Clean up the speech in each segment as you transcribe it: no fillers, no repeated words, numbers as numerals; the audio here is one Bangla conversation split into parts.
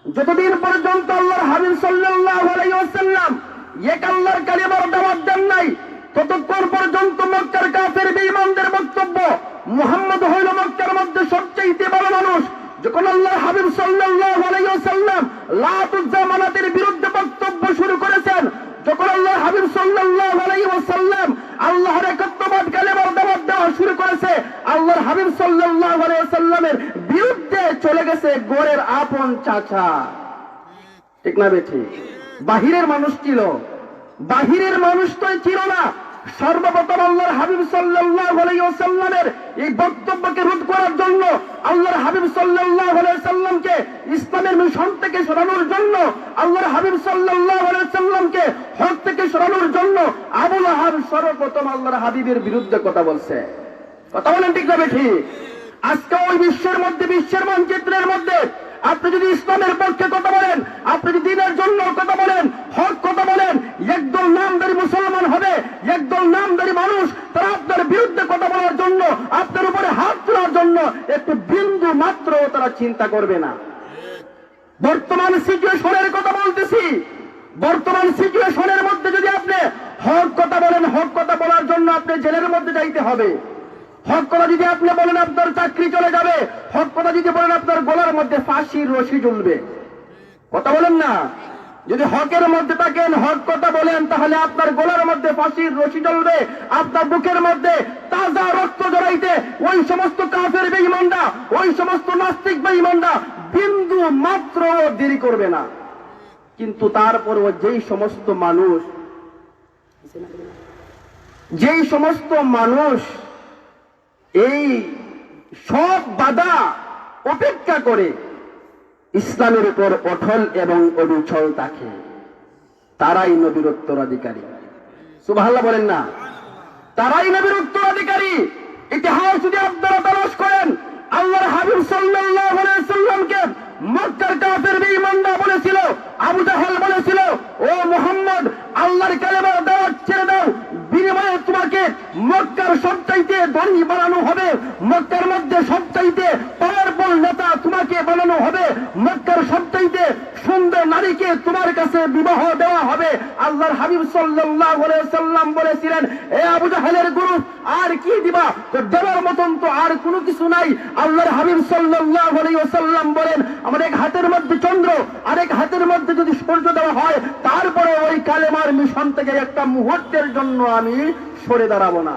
যতদিন পর্যন্ত আল্লাহর হাবিব সাল্লাল্লাহু আলাইহি ওয়াসাল্লাম এক আল্লাহর কালিমার দাওয়াত দেন নাই, ততক্ষণ পর্যন্ত মক্কার কাফের বেঈমানদের বক্তব্য মুহাম্মদ হইল মক্কার মধ্যে সবচেয়ে ভালো মানুষ। যখন আল্লাহর হাবিব সাল্লাল্লাহু আলাইহি ওয়াসাল্লাম লাত উজ্জা মানাতের বিরুদ্ধে বক্তব্য শুরু করেছেন, যখন আল্লাহর হাবিব সাল্লাল্লাহু আলাইহি ওয়াসাল্লাম আল্লাহর একত্ববাদ কালেমার দাওয়াত দেওয়া শুরু করেছে, আল্লাহর হাবিব সাল্লাল্লাহু আলাইহি ওয়াসাল্লামের বিরুদ্ধে চলে গেছে গোরের আপন চাচা। ঠিক না বেঠিক? বাহিরের মানুষ ছিল, বাহিরের মানুষ তো ছিল না। সর্বপ্রথম আল্লাহর হাবিব সাল্লাল্লাহু আলাইহি ওয়াসাল্লামের এই বক্তব্যকে রোধ করার জন্য, আল্লাহর হাবিব সাল্লাল্লাহু আলাইহি ওয়াসাল্লামকে ইসলামের মিশন থেকে সরানোর জন্য, আল্লাহর হাবিব সাল্লাল্লাহু আলাইহি ওয়াসাল্লামকে হক থেকে সরানোর জন্য আবু লাহাব সর্বপ্রথম আল্লাহর হাবিবের বিরুদ্ধে কথা বলছে। কথা বলেন ঠিক না বেঠিক? আজকে ওই বিশ্বের মধ্যে, বিশ্বের মানচিত্রের মধ্যে আপনি যদি ইসলামের পক্ষে কথা বলেন, আপনি যদি দ্বীনের জন্য কথা বলেন, হক কথা বলেন, একদল নামদারি মুসলমান হবে, একদল নামদারি মানুষ তারা আপনার বিরুদ্ধে কথা বলার জন্য, আপনার উপরে হাত তোলার জন্য একটু বিন্দু মাত্র তারা চিন্তা করবে না। বর্তমান সিচুয়েশনের কথা বলতেছি। বর্তমান সিচুয়েশনের মধ্যে যদি আপনি হক কথা বলেন, হক কথা বলার জন্য আপনি জেলের মধ্যে যাইতে হবে। হক কথা যদি আপনি বলেন আপনার চাকরি চলে যাবে, হক কথা যদি বলেন আপনার গলার মধ্যে ফাঁসির রশি ঝুলবে। কথা বলেন না? যদি হকের মধ্যে থাকেন, হক কথা বলেন, তাহলে আপনার গলার মধ্যে ফাঁসির রশি জ্বলবে, আপনার বুকের মধ্যে তাজা রক্ত জড়াইতে ওই সমস্ত কাফের বেঈমানরা, ওই সমস্ত নাস্তিক বেঈমানরা বিন্দু মাত্র দেরি করবে না। কিন্তু তারপরও যেই সমস্ত মানুষ এই সব বাধা উপেক্ষা করে ইসলামের উপর অটল এবং অবিচল থাকে, তারাই নবীর উত্তরাধিকারী। সুবহানাল্লাহ বলেন না? তারাই নবীর উত্তরাধিকারী। ইতিহাস যদি আপনারা তালাশ করেন, আল্লাহর হাবিব সাল্লাল্লাহু আলাইহি ওয়াসাল্লামকে মক্কার কাফের বেঈমানরা বলেছিল, আবু জাহেল বলেছিল, ও মুহাম্মদ, আল্লাহর কালেমার দাওয়াত ছেড়ে দাও, বিনিময়ে তোমাকে মক্কার সবচাইতে ধনী বানানো হবে, মক্কার মধ্যে সবচাইতে পাওয়ারফুল নেতা তোমাকে বানানো হবে, মক্কার সবচাইতে সুন্দর নারীকে তোমার কাছে বিবাহ দেওয়া হবে। আল্লাহর হাবিব সাল্লাল্লাহু আলাইহি ওয়াসাল্লাম বলেছিলেন, এ আবু জাহেলের গুরু, আর কি দিবা? তো দেওয়ার মতন তো আর কোনো কিছু নাই। আল্লাহর হাবিব সাল্লাল্লাহু আলাইহি ওয়াসাল্লাম বলেন, আমার এক হাতের মধ্যে চন্দ্র, আরেক হাতের মধ্যে যদি সূর্য দেওয়া হয়, তারপরে ওই কালেমার মিশন থেকে একটা মুহূর্তের জন্য আমি সরে দাঁড়াবো না।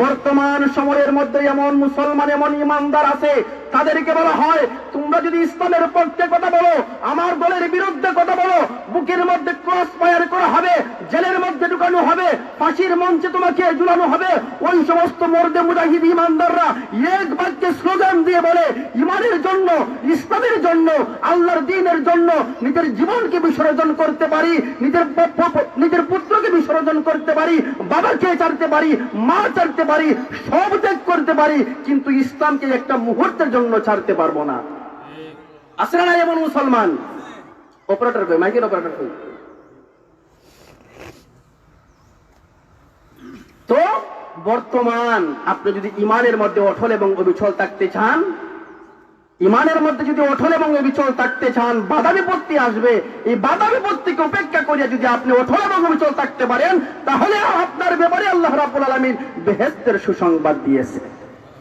বর্তমান সময়ের মধ্যে এমন মুসলমান, এমন ইমানদার আছে, তাদেরকে বলা হয়, তোমরা যদি ইসলামের পক্ষে কথা বলো, আমার দলের বিরুদ্ধে কথা বলো, বুকের মধ্যে ক্রস ফায়ার করা হবে, জেলের মধ্যে ঢুকানো হবে, ফাঁসির মঞ্চে তোমাকে ঝুলানো হবে। ওই সমস্ত মর্দে মুজাহিদ ইমানদাররা এক বাক্যে স্লোগান দিয়ে বলে, ইমানের জন্য, ইসলামের জন্য, আল্লাহর দ্বীনের জন্য নিজের জীবনকে বিসর্জন করতে পারি, নিজের পুত্রকে বিসর্জন করতে পারি, বাবাকে ছাড়তে পারি, মা ছাড়তে পারি, সব ত্যাগ করতে পারি, কিন্তু ইসলামকে একটা মুহূর্তের জন্য ছাড়তে পারবো না। আসলে না এমন মুসলমান? অপারেটর কই, মাইকের অপারেটর কই? তো বর্তমান আপনি যদি ইমানের মধ্যে অটল এবং অবিচল থাকতে চান, ইমানের মধ্যে যদি অটল এবং অবিচল থাকতে চান, বাধা বিপত্তি আসবে, এই বাধা বিপত্তিকে উপেক্ষা করে যদি আপনি অটল এবং অবিচল থাকতে পারেন, তাহলে আপনার ব্যাপারে আল্লাহ রাব্বুল আলামিন বেহেশতের সুসংবাদ দিয়েছে।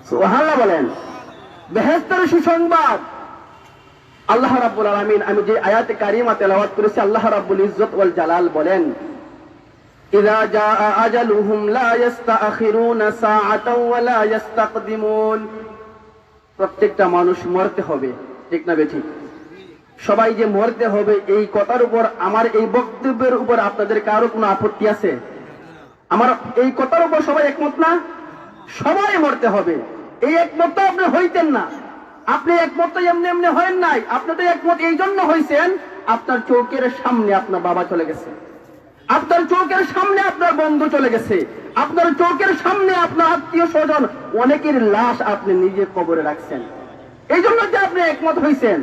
সুবহানাল্লাহ বলেন। বেহেশতের সুসংবাদ আল্লাহ রাব্বুল আলামিন, আমি যে আয়াতে কারিমা তেলাওয়াত করেছি, আল্লাহ রাব্বুল ইজ্জত ওয়াল জালাল বলেন, ইযা জাআ আজালুহুম লা ইস্তাখিরুনা সাআতাও ওয়া লা ইস্তাকদিমুন। প্রত্যেকটা মানুষ মরতে হবে, ঠিক না বেঠিক? সবাই যে মরতে হবে, এই কথার উপর, আমার এই বক্তব্যের উপর আপনাদের কারো কোনো আপত্তি আছে? আমার এই কথার উপর সবাই একমত না? সবাই মরতে হবে, এই একমত আপনি হইতেন না। আপনি একমত এমনি এমনি হয়েন নাই, আপনি তো একমত এই জন্য হয়েছেন, আপনার চোখের সামনে আপনার বাবা চলে গেছে, আপনার চোখের সামনে আপনার বন্ধু চলে গেছে, আপনার চোখের সামনে আপনার আত্মীয় স্বজন অনেকের লাশ আপনি নিজে কবরে রাখছেন। এই জন্য যে আপনি একমত হয়েছেন।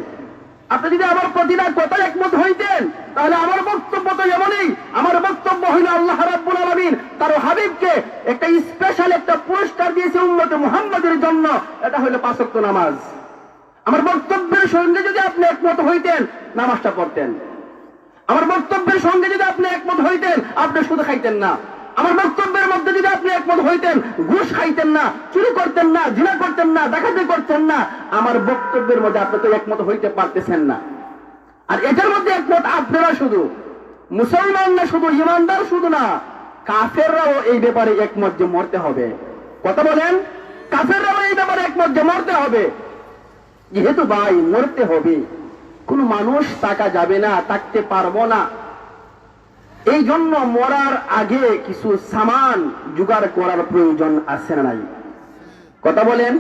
আপনি যদি আমার প্রতিটা কথায় একমত হইতেন, তাহলে আমার বক্তব্য তো এমনই। আমার বক্তব্য হইল, আল্লাহ রাব্বুল আলামিন তার হাবিবকে একটা স্পেশাল একটা পুরস্কার দিয়েছে উম্মতে মুহাম্মাদের জন্য, এটা হইল 5 ওয়াক্ত নামাজ। আমার বক্তব্যের সঙ্গে যদি আপনি একমত হইতেন নামাজটা পড়তেন। আমার বক্তব্যের সঙ্গে যদি আপনি একমত হইতেন আপনি সুদ খাইতেন না। আমার বক্তব্যের মধ্যে যদি আপনি একমত হইতেন ঘুষ খাইতেন না, চুরি করতেন না, জিনা করতেন না, ডাকাতি করতেন না। আমার বক্তব্যের মধ্যে আপনি তো একমত হইতে পারতেছেন না। আর এটার মধ্যে একমত আপনারা শুধু, মুসলমান না শুধু, ইমানদার শুধু না, কাফেররাও এই ব্যাপারে একমত যে মরতে হবে। কথা বলেন, কাফেররাও এই ব্যাপারে একমত যে মরতে হবে। যেহেতু ভাই মরতে হবে, কোন মানুষ থাকা যাবে না, থাকতে পারবো না, এই জন্য মরার আগে কিছু সামান জোগাড় করার প্রয়োজন আছে না নাই? কথা বলেন।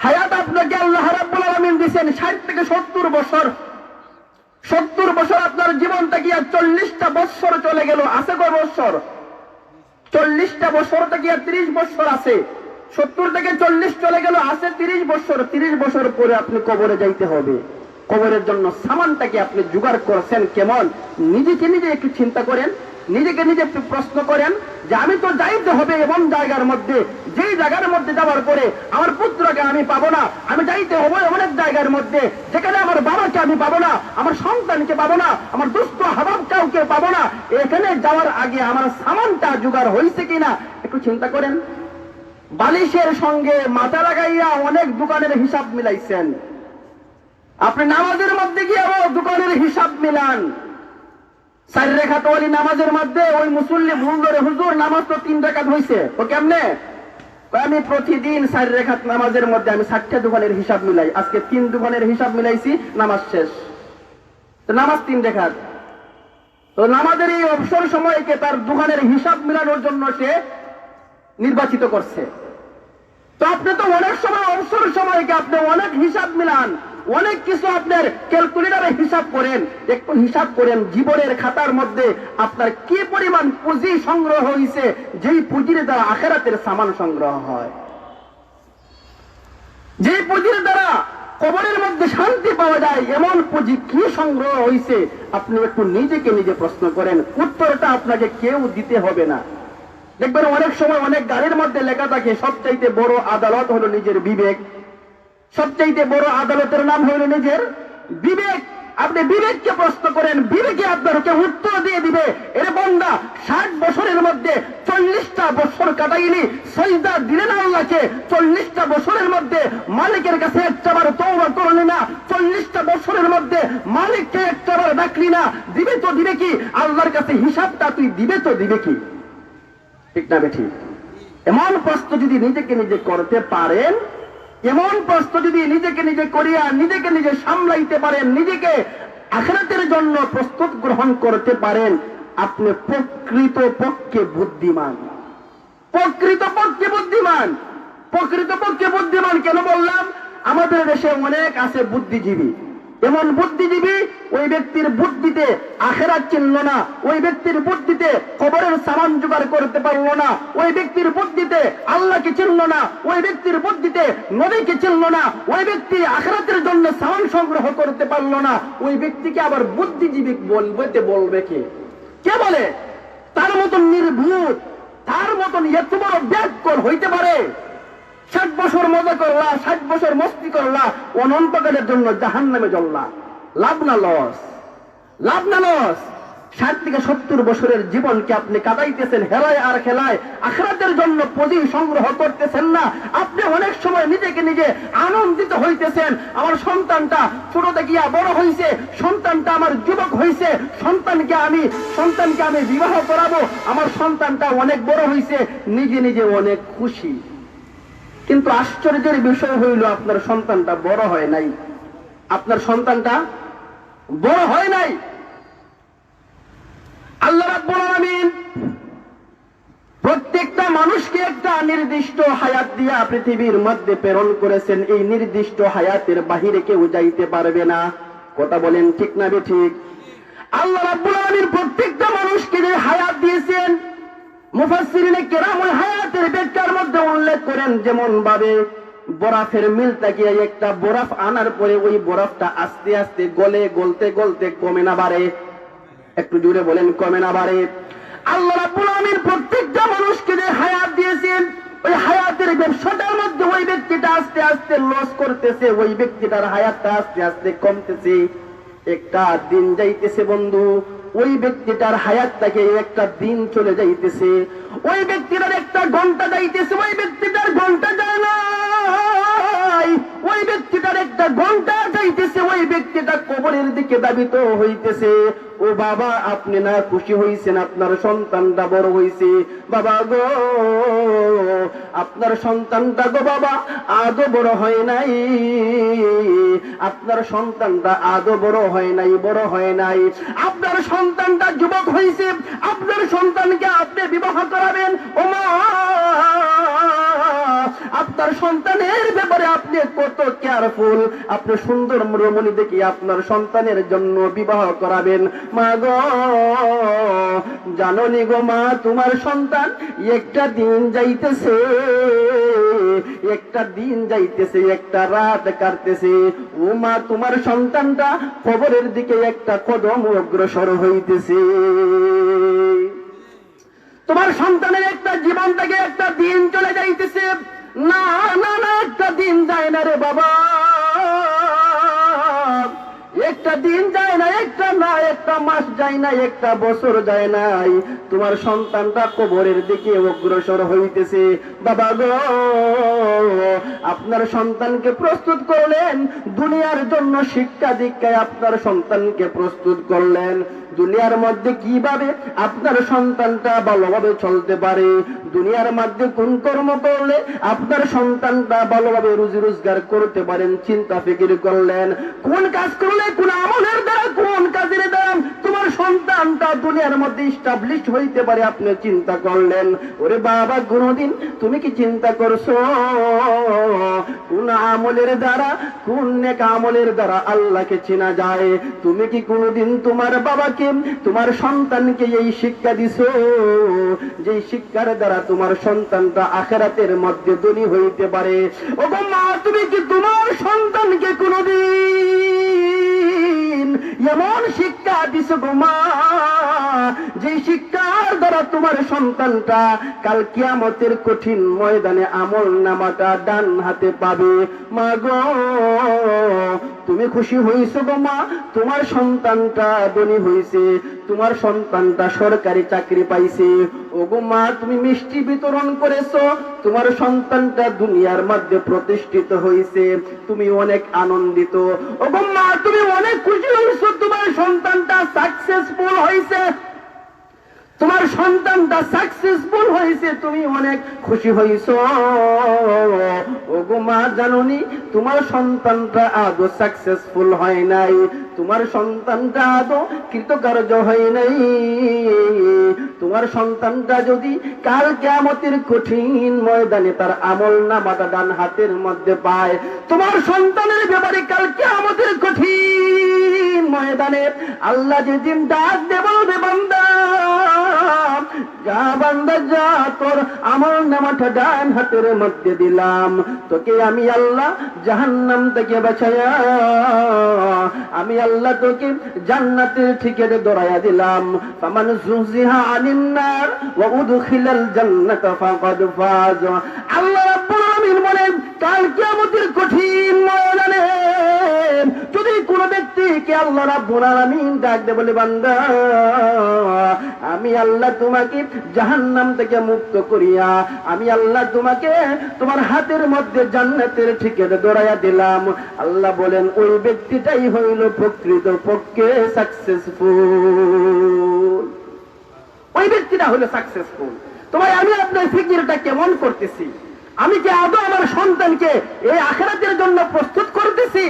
হায়াত আপনাকে আল্লাহ রাব্বুল আলামিন দিয়েছেন 60 থেকে 70 বছর। 70 বছর আপনার জীবনটা কি আর 40টা বছর চলে গেল, আছে কয় বছর? 40টা বছর থেকে আর 30 বছর আছে। 70 থেকে 40 চলে গেল, আছে 30 বছর। 30 বছর পরে আপনি কবরে যাইতে হবে। কবরের জন্য সামানটাকে আপনি জোগাড় করছেন কেমন? নিজেকে নিজে একটু চিন্তা করেন, নিজেকে নিজে একটু প্রশ্ন করেন যে আমি তো যাইতে হবে এমন জায়গার মধ্যে, যেই জায়গার মধ্যে যাওয়ার পরে আমার পুত্রকে আমি পাবো না। আমি যাইতে হবে এমন এক জায়গার মধ্যে যেখানে আমার বাবাকে আমি পাবো না, আমার সন্তানকে পাবো না, আমার দুস্থ হাবাব কাউকে পাবো না। এখানে যাওয়ার আগে আমার সামানটা জোগাড় হয়েছে কিনা একটু চিন্তা করেন। বালিশের সঙ্গে মাথা লাগাইয়া অনেক দোকানের হিসাব মিলাইছেন। আপনি নামাজের মধ্যে গিয়ে দোকানের হিসাব মিলান। 4 রাকাত ওই নামাজের মধ্যে ওই মুসল্লি ভুল ধরে, হুজুর নামাজ তো 3 রাকাত হয়েছে, তো কেমনে? আমি প্রতিদিন 4 রাকাত নামাজের মধ্যে আমি 60টা দোকানের হিসাব মিলাই, আজকে 3 দোকানের হিসাব মিলাইছি, নামাজ শেষ। তো নামাজ 3 রাকাত। তো নামাজের এই অবসর সময়কে তার দোকানের হিসাব মিলানোর জন্য সে নির্বাচিত করছে। তো আপনি তো অনেক সময় অবসর সময়কে আপনি অনেক হিসাব মিলান, অনেক কিছু আপনার ক্যালকুলেটরে হিসাব করেন। একটু হিসাব করেন জীবনের খাতার মধ্যে আপনার কি পরিমাণ পুঁজি সংগ্রহ হয়েছে, যেই পুঁজির দ্বারা আখিরাতের সামান সংগ্রহ হয়, যেই পুঁজির দ্বারা কবরের মধ্যে শান্তি পাওয়া যায়, এমন পুঁজি কি সংগ্রহ হয়েছে আপনি একটু নিজেকে নিজে প্রশ্ন করেন। উত্তরটা আপনাকে কেউ দিতে হবে না। দেখবেন অনেক সময় অনেক গাড়ির মধ্যে লেখা থাকে সবচাইতে বড় আদালত হলো নিজের বিবেক। সবচাইতে বড় আদালতের নাম হলো নিজের বিবেক। আপনি বিবেককে প্রশ্ন করেন, বিবেকে আপনাকে উত্তর দিয়ে দিবে, এর বান্দা 60 বছরের মধ্যে 40টা বছর কাটাইলি, সিজদা দিলেন আল্লাহকে, 40টা বছরের মধ্যে মালিকের কাছে একটাবার তওবা করলি না, 40টা বছরের মধ্যে মালিককে একটাবার ডাকলি না, দিবে তো দিবে কি? আল্লাহর কাছে হিসাবটা তুই দিবে তো দিবে কি? ঠিক না বেঠিক? এমন প্রশ্ন যদি নিজেকে নিজে করতে পারেন, এমন প্রশ্ন যদি নিজেকে নিজে করিয়া নিজেকে নিজে সামলাইতে পারেন, নিজেকে আখিরাতের জন্য প্রস্তুত গ্রহণ করতে পারেন, আপনি প্রকৃতপক্ষে বুদ্ধিমান। প্রকৃতপক্ষে বুদ্ধিমান। প্রকৃতপক্ষে বুদ্ধিমান কেন বললাম? আমাদের দেশে অনেক আছে বুদ্ধিজীবী। এমন বুদ্ধিজীবী, ওই ব্যক্তির বুদ্ধিতে আখিরাত চিনল না, ওই ব্যক্তির বুদ্ধিতে কবরের সামান জোগাড় করতে পারল না, ওই ব্যক্তির বুদ্ধিতে আল্লাহকে চিনল না, ওই ব্যক্তির বুদ্ধিতে নবীকে চিনল না, ওই ব্যক্তি আখিরাতের জন্য সামান সংগ্রহ করতে পারল না। ওই ব্যক্তিকে আবার বুদ্ধিজীবী বলবে কে? কে বলে? তার মতন নির্ভুল, তার মতন এত বড় ব্যাককল হইতে পারে? 60 বছর মজা করলা, 60 বছর মস্তি করলা, অনন্তকালের জন্য জাহান্নামে জ্বললা। লাভ না লস? লাভ না লস? 60 থেকে 70 বছরের জীবনকে আপনি কাটাইতেছেন হেলায় আর খেলায়, আখিরাতের জন্য পুঁজি সংগ্রহ করতেছেন না। আপনি অনেক সময় নিজেকে নিজে আনন্দিত হইতেছেন, আমার সন্তানটা ছোট দেখিয়া বড় হইছে, সন্তানটা আমার যুবক হইছে, সন্তানকে আমি বিবাহ করাবো, আমার সন্তানটা অনেক বড় হইছে, নিজে নিজে অনেক খুশি। কিন্তু আশ্চর্যের বিষয় হইল আপনার সন্তানটা বড় হয় নাই। আপনার সন্তানটা বড় হয় নাই। আল্লাহ রাব্বুল আলামিন প্রত্যেকটা মানুষকে একটা নির্দিষ্ট হায়াত দিয়া পৃথিবীর মধ্যে প্রেরণ করেছেন। এই নির্দিষ্ট হায়াতের বাহিরে কেউ যাইতে পারবে না। কথা বলেন ঠিক না বেঠিক? আল্লাহ রাব্বুল আলামিন প্রত্যেকটা মানুষকে যে হায়াত দিয়েছেন, মুফাসসিরিনে কেরাম ওই হায়াতের ব্যাখ্যার মধ্যে উল্লেখ করেন যেমন ভাবে বরফের মিল থেকে একটা বরফ আনার পরে ওই বরফটা আস্তে আস্তে গলে গলতে গলতে কমে না বাড়ে? একটু জুড়ে বলেন, কমে না বাড়ে? আল্লাহ রাব্বুল আলামিন প্রত্যেকটা মানুষকে যে হায়াত দিয়েছেন, ওই হায়াতের ব্যবসাটার মধ্যে ওই ব্যক্তিটা আস্তে আস্তে লস করতেছে, ওই ব্যক্তিটার হায়াতটা আস্তে আস্তে কমতেছে। একটা দিন যাইতেছে বন্ধু, ওই ব্যক্তিটার হায়াতটাকে একটা দিন চলে যাইতেছে, ওই ব্যক্তিটার একটা ঘন্টা যাইতেছে, ওই ব্যক্তিটার ঘন্টা যায় না, ওই ব্যক্তিটার একটা ঘন্টা যাইতেছে, ওই ব্যক্তিটা কবরের দিকে দাবিত হইতেছে। ও বাবা, আপনি না খুশি হইছেন আপনার সন্তানটা বড় হইছে? বাবা গো, আপনার সন্তানটা গো বাবা আদৌ বড় হয় নাই, আপনার সন্তানটা আদৌ বড় হয় নাই, বড় হয় নাই। আপনার সন্তানটা যুবক হইছে, আপনার সন্তানকে আপনি বিবাহ করাবেন। ও মা, আপনার সন্তানের ব্যাপারে আপনি কত কেয়ারফুল, আপনি সুন্দর রমণী দেখি আপনার সন্তানের জন্য বিবাহ করাবেন। মা গো, জাননি গো মা, তোমার সন্তান একটা দিন যাইতেছে, একটা দিন যাইতেছে, একটা রাত কাটতেছে। ও মা, তোমার সন্তানটা কবরের দিকে একটা কদম অগ্রসর হইতেছে। তোমার সন্তানের একটা জীবন থেকে একটা দিন চলে যাইতেছে। না না না, একটা দিন যায় না রে বাবা, একটা দিন যায় না, একটা না, একটা মাস যায় না, একটা বছর যায় নাই, তোমার সন্তানটা কবরের দিকে অগ্রসর হইতেছে। বাবা গো, আপনার সন্তানকে প্রস্তুত করলেন দুনিয়ার জন্য, শিক্ষা দীক্ষায় আপনার সন্তানকে প্রস্তুত করলেন। দুনিয়ার মধ্যে কিভাবে আপনার সন্তানটা ভালোভাবে চলতে পারে, দুনিয়ার মধ্যে কোন কর্ম করলে আপনার সন্তানটা ভালোভাবে রুজি রোজগার করতে পারেন চিন্তা ফিকির করলেন। কোন কাজ করলে, কোন আমলের দ্বারা, কোন কাজের দ্বারা তোমার সন্তানটা দুনিয়ার মধ্যে ইস্টাবলিশ হইতে পারে আপনি চিন্তা করলেন। ওরে বাবা, কোনদিন তুমি কি চিন্তা করছো কোন আমলের দ্বারা, কোন নেক আমলের দ্বারা আল্লাহকে চেনা যায়? তুমি কি কোনদিন তোমার বাবাকে, তোমার সন্তানকে এই শিক্ষা দিছো যে শিক্ষার দ্বারা তোমার সন্তানটা আখিরাতের মধ্যে ধনী হইতে পারে? ও মা, তুমি কি তোমার সন্তানকে কোনদিন এমন শিক্ষা দিছো গো মা, যে শিক্ষার দ্বারা তোমার সন্তানটা কাল কিয়ামতের কঠিন ময়দানে আমল নামাটা ডান হাতে পাবে? মা গো, তুমি খুশি হইছো গো মা, তোমার সন্তানটা ধনী হইছে, তোমার সন্তানটা সরকারি চাকরি পাইছে। ও গো মা, তুমি মিষ্টি বিতরণ করেছো, তোমার সন্তানটা দুনিয়ার মধ্যে প্রতিষ্ঠিত হইছে, তুমি অনেক আনন্দিত। ও গো মা, তুমি অনেক খুশি হইছো, তোমার সন্তানটা সাকসেসফুল হইছে, তোমার সন্তানটা সাকসেসফুল হয়েছে, তুমি অনেক খুশি হইছো। ও গো মা, জানোনি তোমার সন্তানটা আদৌ সাকসেসফুল হয় নাই, তোমার সন্তানটা আদৌ কৃতকার্য হয় নাই। তোমার সন্তানটা যদি কাল কিয়ামতের কঠিন ময়দানে তার আমল নামাটা ডান হাতের মধ্যে পায়, তোমার সন্তানের ব্যাপারে কাল কিয়ামতের কঠিন ময়দানে আল্লাহ যেদিন ডাক দেব, বলবে বান্দা যা, বান্দা যা, তোর আমল নামাটা ডান হাতের মধ্যে দিলাম, তোকে আমি আল্লাহ জাহান্নাম থেকে বাঁচায়া, আমি আল্লাহ তোকে জান্নাতের ঠিকানা ধরায়া দিলাম। ফামান যুযিহা আনিন নার ওয়া উদখিলাল জান্নাতা ফাকাদ ফাজ। আল্লাহ রাব্বুল আলামিন বলেন, কাল কিয়ামতের কঠিন ময়দানে যদি কোন ব্যক্তিকে আল্লাহ রাব্বুল আলামিন ডাক দেয়, বলে বান্দা আমি আল্লাহ তোমাকে জাহান্নাম থেকে মুক্ত করিয়া, আমি আল্লাহ তোমাকে তোমার হাতের মধ্যে জান্নাতের ঠিকানা ধরায়া দিলাম। আল্লাহ বলেন, ওই ব্যক্তিটাই হইল প্রকৃত পক্ষে সাকসেসফুল, ওই ব্যক্তিটা হইল সাকসেসফুল। তোমার আমি আপনার ফিকিরটা কেমন করতেছি? আমি কি আদৌ আমার সন্তানকে এই আখিরাতের জন্য প্রস্তুত করতেছি,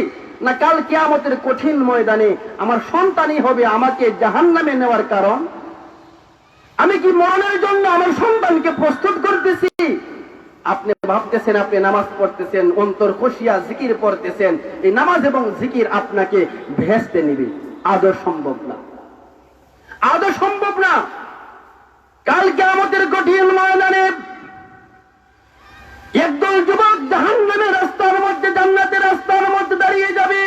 না কাল কিয়ামতের কঠিন ময়দানে আমার সন্তানই হবে আমাকে জাহান্নামে নেওয়ার কারণ? আমি কি মরণের জন্য আমার সন্তানকে প্রস্তুত করতেছি? আপনি ভাবতেছেন আপনি নামাজ পড়তেছেন, অন্তর খুশিয়া জিকির পড়তেছেন, এই নামাজ এবং জিকির আপনাকে ভেস্তে নিবে? আদৌ সম্ভব না, আদৌ সম্ভব না। কাল কিয়ামতের কঠিন ময়দানে একদল যুবক জাহান্নামের রাস্তার মধ্যে, জান্নাতের রাস্তার মধ্যে দাঁড়িয়ে যাবে,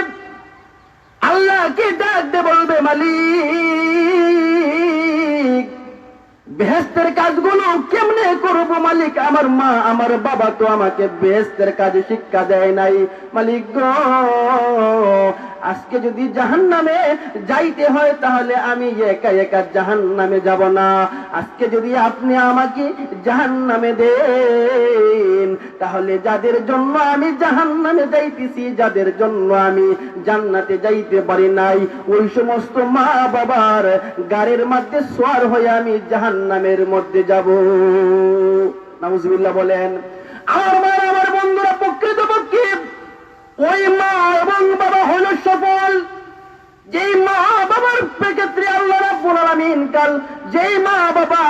আল্লাহকে ডাক দিয়ে বলবে, মালিক বেহেশতের কাজগুলো কেমনে করব মালিক? আমার মা আমার বাবা তো আমাকে বেহেশতের কাজ শিক্ষা দেয় নাই মালিক গো। আজকে যদি জাহান্নামে যাইতে হয় তাহলে আমি একা একা জাহান্নামে যাব না। আজকে যদি আপনি আমাকে জাহান্নামে দেন তাহলে যাদের জন্য আমি জাহান্নামে যাইতেছি, যাদের জন্য আমি জান্নাতে যাইতে পারি নাই, ওই সমস্ত মা বাবার গাড়ির মধ্যে সওয়ার হয়ে আমি জাহান্নামের মধ্যে যাব। নাউজুবিল্লাহ বলেন। আমার বন্ধুরা, প্রকৃতপক্ষে ওই মা এবং বাবা হলো সফল। যেই মা বাবার ক্ষেত্রে আল্লাহ রাব্বুল আলামিন কাল যেই মা বাবা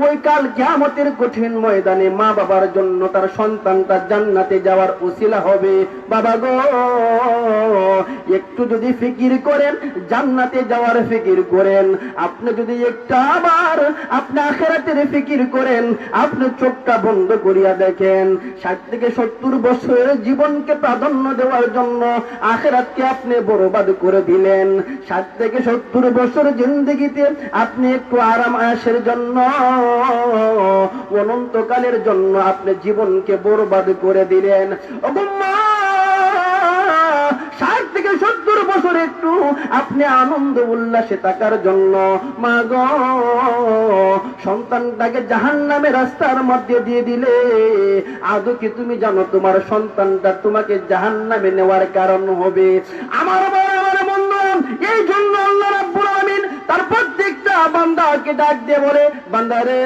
ওই কাল কিয়ামতের কঠিন ময়দানে মা বাবার জন্য তার সন্তানটা জান্নাতে যাওয়ার উসিলা হবে। বাবা গো, একটু যদি ফিকির করেন, জান্নাতে যাওয়ার ফিকির করেন, আপনি যদি একটা আবার আপনি আখিরাতের ফিকির করেন, আপনি চোখটা বন্ধ করিয়া দেখেন, 60 থেকে 70 বছরের জীবনকে প্রাধান্য দেওয়ার জন্য আখিরাতকে আপনি বরবাদ করে দিলেন। 60 থেকে 70 বছর জিন্দেগিতে আপনি একটু আরাম আয়েশের জন্য, অনন্তকালের জন্য আপনি জীবনকে বরবাদ করে দিলেন। ওগো মা, 60 থেকে 70 বছর একটু আপনি আনন্দ উল্লাসে থাকার জন্য মা গো সন্তানটাকে জাহান্নামের রাস্তার মধ্যে দিয়ে দিলে, আদৌ কি তুমি জানো তোমার সন্তানটা তোমাকে জাহান্নামে নেওয়ার কারণ হবে? আমার বন্ধু, এই জন্য আল্লাহ রাব্বুল আলামিন তার প্রত্যেকটা বান্দাকে ডাক দিয়ে বলে, বান্দারে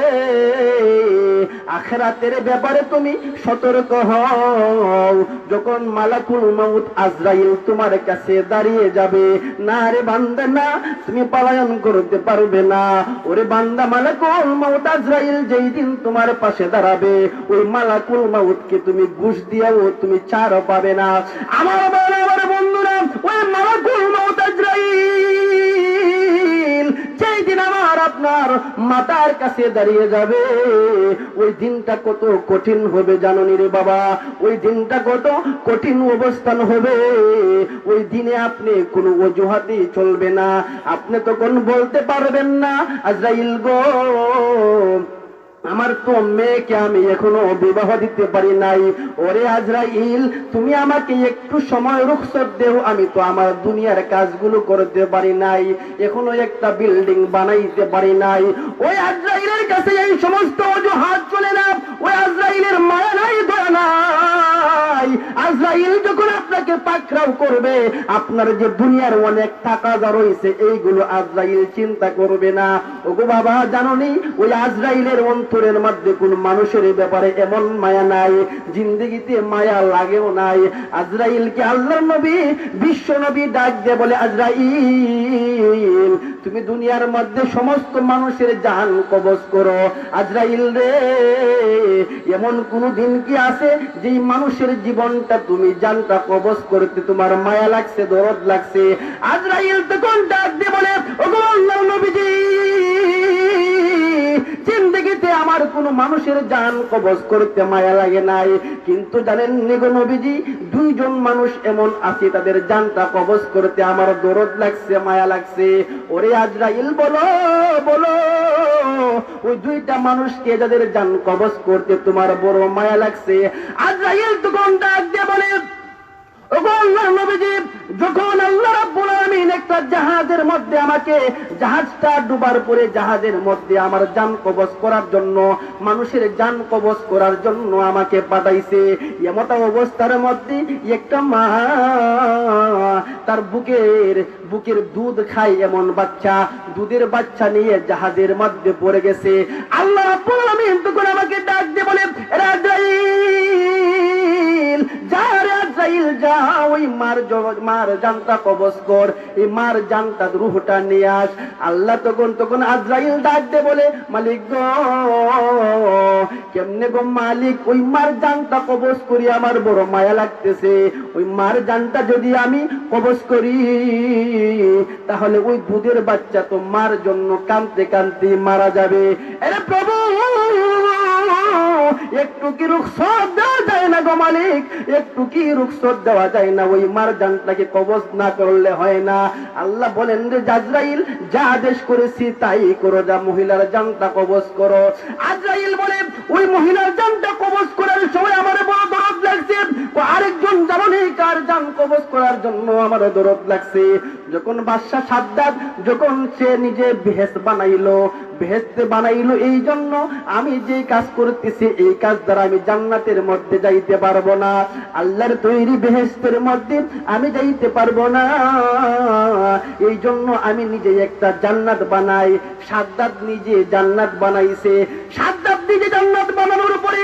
আখিরাতের ব্যাপারে তুমি সতর্ক হও। যখন মালাকুল মউত আজরাইল তোমার কাছে দাঁড়িয়ে যাবে, না রে বান্দা না, তুমি পলায়ন করতে পারবে না। ওরে বান্দা, মালাকুল মউত আজরাইল যেই দিন তোমার পাশে দাঁড়াবে, ওই মালাকুল মউতকে তুমি ঘুষ দিয়েও তুমি ছাড় পাবে না। আমার বন্ধুরা, ওই মালাকুল মউত আজরাইল যেই দিন আমার আপনার মাতার কাছে দাঁড়িয়ে যাবে, ওই দিনটা কত কঠিন হবে জানোনি রে বাবা? ওই দিনটা কত কঠিন অবস্থান হবে। ওই দিনে আপনি কোনো অজুহাতই চলবে না। আপনি তখন বলতে পারবেন না, আজরাইল গো, আমার তো মেয়েকে আমি এখনো বিবাহ দিতে পারি নাই। ওরে আজরাইল, তুমি আমাকে একটু সময় রুখসত দেও, আমি তো আমার দুনিয়ার কাজগুলো করতে পারি নাই, এখনো একটা বিল্ডিং বানাইতে পারি নাই। ওই আজরাইলের কাছে এই সমস্ত অজুহাত চলে না। ওই আজরাইলের মায়া নাই, দয়া নাই। আজরাইল যখন আপনাকে পাকড়াও করবে, আপনার যে দুনিয়ার অনেক টাকা যা রয়েছে এইগুলো আজরাইল চিন্তা করবে না। ওগো বাবা, জানোনি ওই আজরাইলের অন্তরের মধ্যে কোন মানুষের ব্যাপারে এমন মায়া নাই, জিন্দেগিতে মায়া লাগেও নাই। আজরাইলকে আল্লাহর নবী বিশ্ব নবী ডাক দিয়ে বলে, আজরাইল তুমি দুনিয়ার মধ্যে সমস্ত মানুষের জান কবজ করো। আজরাইল রে, এমন কোন দিন কি আছে যে মানুষের জীবনটা তুমি জানটা কবজ করতে তোমার মায়া লাগছে, দরদ লাগছে? আজরাইল তখন ডাক দিয়ে বলে, ওগো আল্লাহর নবীজি, জিন্দেগিতে আমার কোন মানুষের জান কবজ করতে মায়া লাগে নাই, কিন্তু জানেন গো নবীজি, 2 জন মানুষ এমন আছে তাদের জানটা কবজ করতে আমার দরদ লাগছে, মায়া লাগছে। ওরে আজরাইল, বলো বলো, ওই 2টা মানুষকে যাদের জান কবজ করতে তোমার বড় মায়া লাগছে? আজরাইল তখন ডাক দিয়ে বলে, ওগো আল্লাহর নবীজি, যখন আল্লাহ রাব্বুল আলামিন একটা জাহাজের মধ্যে আমাকে, জাহাজটা ডুবার পরে জাহাজের মধ্যে আমার জান কবজ করার জন্য, মানুষের জান কবজ করার জন্য আমাকে পাঠাইছে, এমত অবস্থার মধ্যে একটা মা তার বুকের দুধ খায় এমন বাচ্চা, দুধের বাচ্চা নিয়ে জাহাজের মধ্যে পড়ে গেছে। আল্লাহ রাব্বুল আলামিন তখন আমাকে ডাক দিয়ে বলে, আজরাইল যা রে আজরাইল যা, ওই মার জানটা কবজ কর, এই মার জানটা রূহটা নিয়ে আস। আল্লাহ তখন আজরাইল ডাক দিয়ে বলে, মালিক গো, কেমনে গো মালিক, ওই মার জানটা কবজ করি, আমার বড় মায়া লাগতেছে। ওই মার জানটা যদি আমি কবজ করি তাহলে ওই দুধের বাচ্চা তো মার জন্য কাঁদতে কাঁদতে মারা যাবে। আরে প্রভু, একটু কি রুখসত দেওয়া যায় না গো মালিক? একটু কি রুখসত দেওয়া যায় না? ওই মারজানটাকে কবজ না করলে হয় না। আল্লাহ বলেন যে আজরাইল যা আদেশ করেছি তাই করো, যা মহিলার জানটা কবজ করো। আজরাইল বলে ওই মহিলার জানটা কবজ করার সময় আমার বড় দরদ লাগছে, আরেকজন জানে কার জান কবজ করার জন্য আমার দরদ লাগছে। যখন বাদশা সাদ্দাত যখন সে নিজে বেহেশত বানাইলো, বেহেশতে বানাইলো এই জন্য আমি যে কাজ করতেছি এই কাজ দ্বারা আমি জান্নাতের মধ্যে যাইতে পারবো না, আল্লাহর তৈরি বেহেশতের মধ্যে আমি যাইতে পারবো না, এই জন্য আমি নিজে একটা জান্নাত বানাই। সাদ্দাত নিজে জান্নাত বানাইছে। সাদ্দাত নিজে জান্নাত বানানোর পরে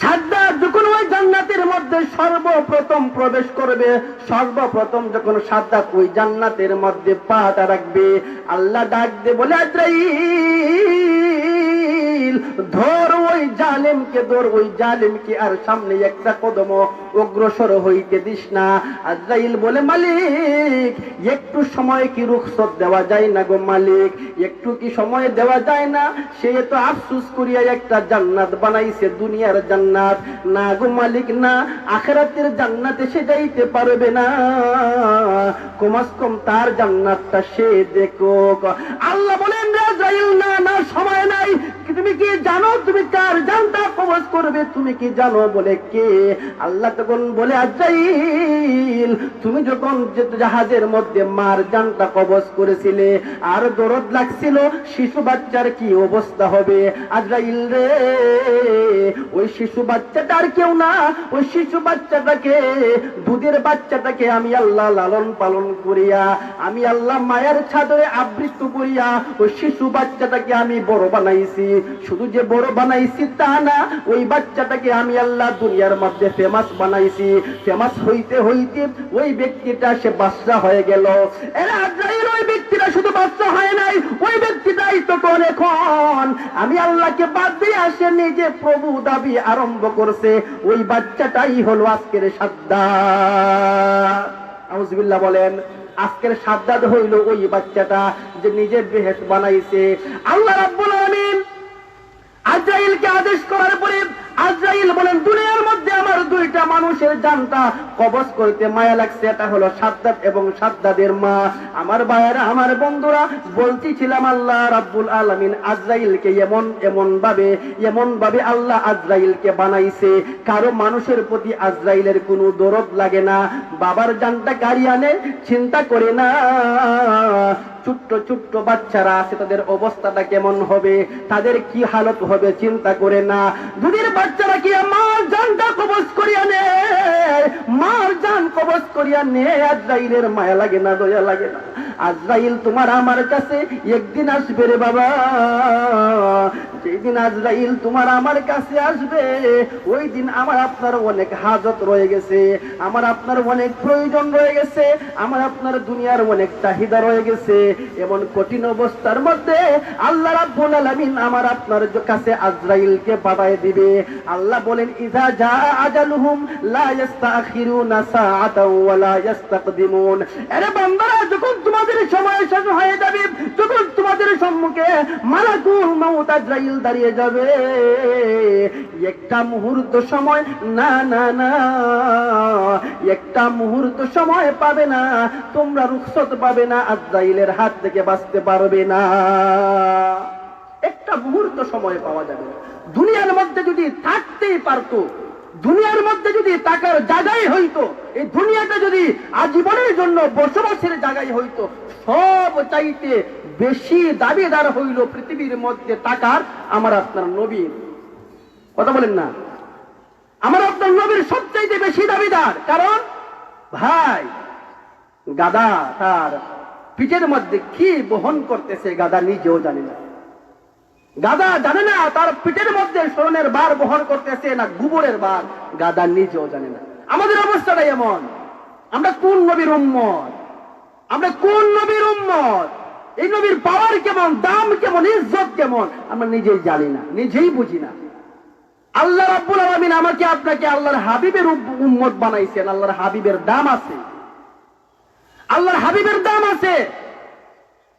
সাদ্দাত যখন ওই জান্নাতের মধ্যে সর্বপ্রথম প্রবেশ করবে, সর্বপ্রথম যখন সাদ্দাত ওই জান্নাতের মধ্যে পাটা রাখবে, আল্লাহ ডাক দিয়ে বলে আজরাইল ধর ওই জালেমকে, ধর ওই জালেমকে, আর সামনে একটা কদম অগ্রসর হইতে দিস না। আজরাইল বলে মালিক একটু সময় কি রুখসত দেওয়া যায় না গো মালিক? একটু কি সময় দেওয়া যায় না? সে তো আফসোস করিয়া একটা জান্নাত বানাইছে, দুনিয়ার জান্নাত না গো মালিক, না আখিরাতের জান্নাতে সে যাইতে পারবে না, কমাস কম তার জান্নাতটা সে দেখো। আল্লাহ বলেন আজরাইল না না সময় নাই, তুমি কি জানো তুমি কার জানটা কবজ করবে? তুমি কি জানো? বলে কে? আল্লাহ তখন বলে আজরাইল তুমি যখন জাহাজের মধ্যে মার জানটা কবজ করেছিলে আর দরদ লাগছিল শিশু বাচ্চার কি অবস্থা হবে? আজরাইল রে ওই শিশু বাচ্চাটা আর কেউ না, ওই শিশু বাচ্চাটাকে, দুধের বাচ্চাটাকে আমি আল্লাহ লালন পালন করিয়া, আমি আল্লাহ মায়ের ছাদরে আবৃত করিয়া ওই শিশু বাচ্চাটাকে আমি বড় বানাইছি। শুধু যে বড় বানাইছি তা না, ওই বাচ্চাটাকে আমি আল্লাহ দুনিয়ার মধ্যে ফেমাস বানাইছি। ফেমাস হইতে হইতে ওই ব্যক্তিটা সে বাদশা হয়ে গেল। এরা আজরাইল ওই ব্যক্তিটা শুধু বাদশা হয় নাই, ওই ব্যক্তিটাই তখন এখন আমি আল্লাহকে বাদ দিয়ে আসে নিজে প্রভু দাবি আরম্ভ করছে। ওই বাচ্চাটাই হলো আজকের সাদ্দাত। আউযুবিল্লাহ বলেন। আজকের সাদ্দাত হইল ওই বাচ্চাটা যে নিজে বেহেশত বানাইছে। আল্লাহ রাব্বুল আলামিন আজরাইলকে আদেশ করার পরে আজরাইল বলেন দুনিয়ার মধ্যে আমার দুইটা মানুষের জানটা কবজ করতে মায়া লাগছে, এটা হলো সাদ্দাত এবং সাদ্দাতের মা। আমার ভাইয়েরা, আমার বন্ধুরা, বলতেছিলাম আল্লাহ রাব্বুল আলামিন আজরাইলকে এমন ভাবে আল্লাহ আজরাইলকে বানাইছে, কারো মানুষের প্রতি আজরাইলের কোনো দরদ লাগে না। বাবার জানটা কারি আনে চিন্তা করে না। ছোট্ট ছোট্ট বাচ্চারা আছে, তাদের অবস্থাটা কেমন হবে, তাদের কি হালত হবে চিন্তা করে না। দুধের বাচ্চারা কি মার জানটা কবজ করিয়া নে, মার জান কবজ করিয়া নে, আজরাইলের মায়া লাগে না, দয়া লাগে না? আজরাইল তোমার আমার কাছে একদিন আসবে রে বাবা, যেদিন আজরাইল তোমার আমার কাছে আসবে ওই দিন আমার আপনার অনেক হাজত রয়ে গেছে, আমার আপনার অনেক প্রয়োজন রয়ে গেছে, আমার আপনার দুনিয়ার অনেক চাহিদা রয়ে গেছে। এমন কঠিন অবস্থার মধ্যে আল্লাহ রাব্বুল আলামিন আমার আপনার কাছে আজরাইলকে পাঠিয়ে দিবে। আল্লাহ বলেন ইযা জা আজালুহুম লা ইস্তাখিরুনা সাআতাও ওয়া লা ইস্তাকদিমুন। আরে বান্দারা, যখন তোমাদের সময় শেষ হয়ে যাবে, যখন তোমাদের সম্মুখে মালাকুল মাউত আজরাইল দাঁড়িয়ে যাবে, একটা মুহূর্ত সময় না না না, একটা মুহূর্ত সময় পাবে না, তোমরা রুখসত পাবে না, আজরাইলের হাত থেকে বাঁচতে পারবে না। একটা মুহূর্ত সময় পাওয়া যাবে না। দুনিয়ার মধ্যে যদি থাকতেই পারতো, দুনিয়ার মধ্যে যদি টাকার জায়গায় হইতো, এই দুনিয়াটা যদি আজীবনের জন্য বসবাসের জায়গায় হইতো, সব চাইতে বেশি দাবিদার হইল পৃথিবীর মধ্যে টাকার আমার আপনার নবী। কথা বলেন না? আমার আপনার নবীর সবচাইতে বেশি দাবিদার। কারণ ভাই, গাদা তার পিঠের মধ্যে কি বহন করতেছে গাদা নিজেও জানে না। গাদা জানে না তার পিঠের মধ্যে স্বর্ণের বার বহন করতেছে না গোবরের বার, গাদা নিজেও জানে না। আমাদের অবস্থাটা এমন। আমরা কোন নবীর উম্মত? আমরা কোন নবীর উম্মত? এই নবীর পাওয়ার কেমন, দাম কেমন, ইজ্জত কেমন আমরা নিজেই জানি না, নিজেই বুঝি না। আল্লাহ রাব্বুল আলামিন আমাকে আপনাকে আল্লাহর হাবিবের উম্মত বানাইছেন। আল্লাহর হাবিবের দাম আছে, আল্লাহর হাবিবের দাম আছে।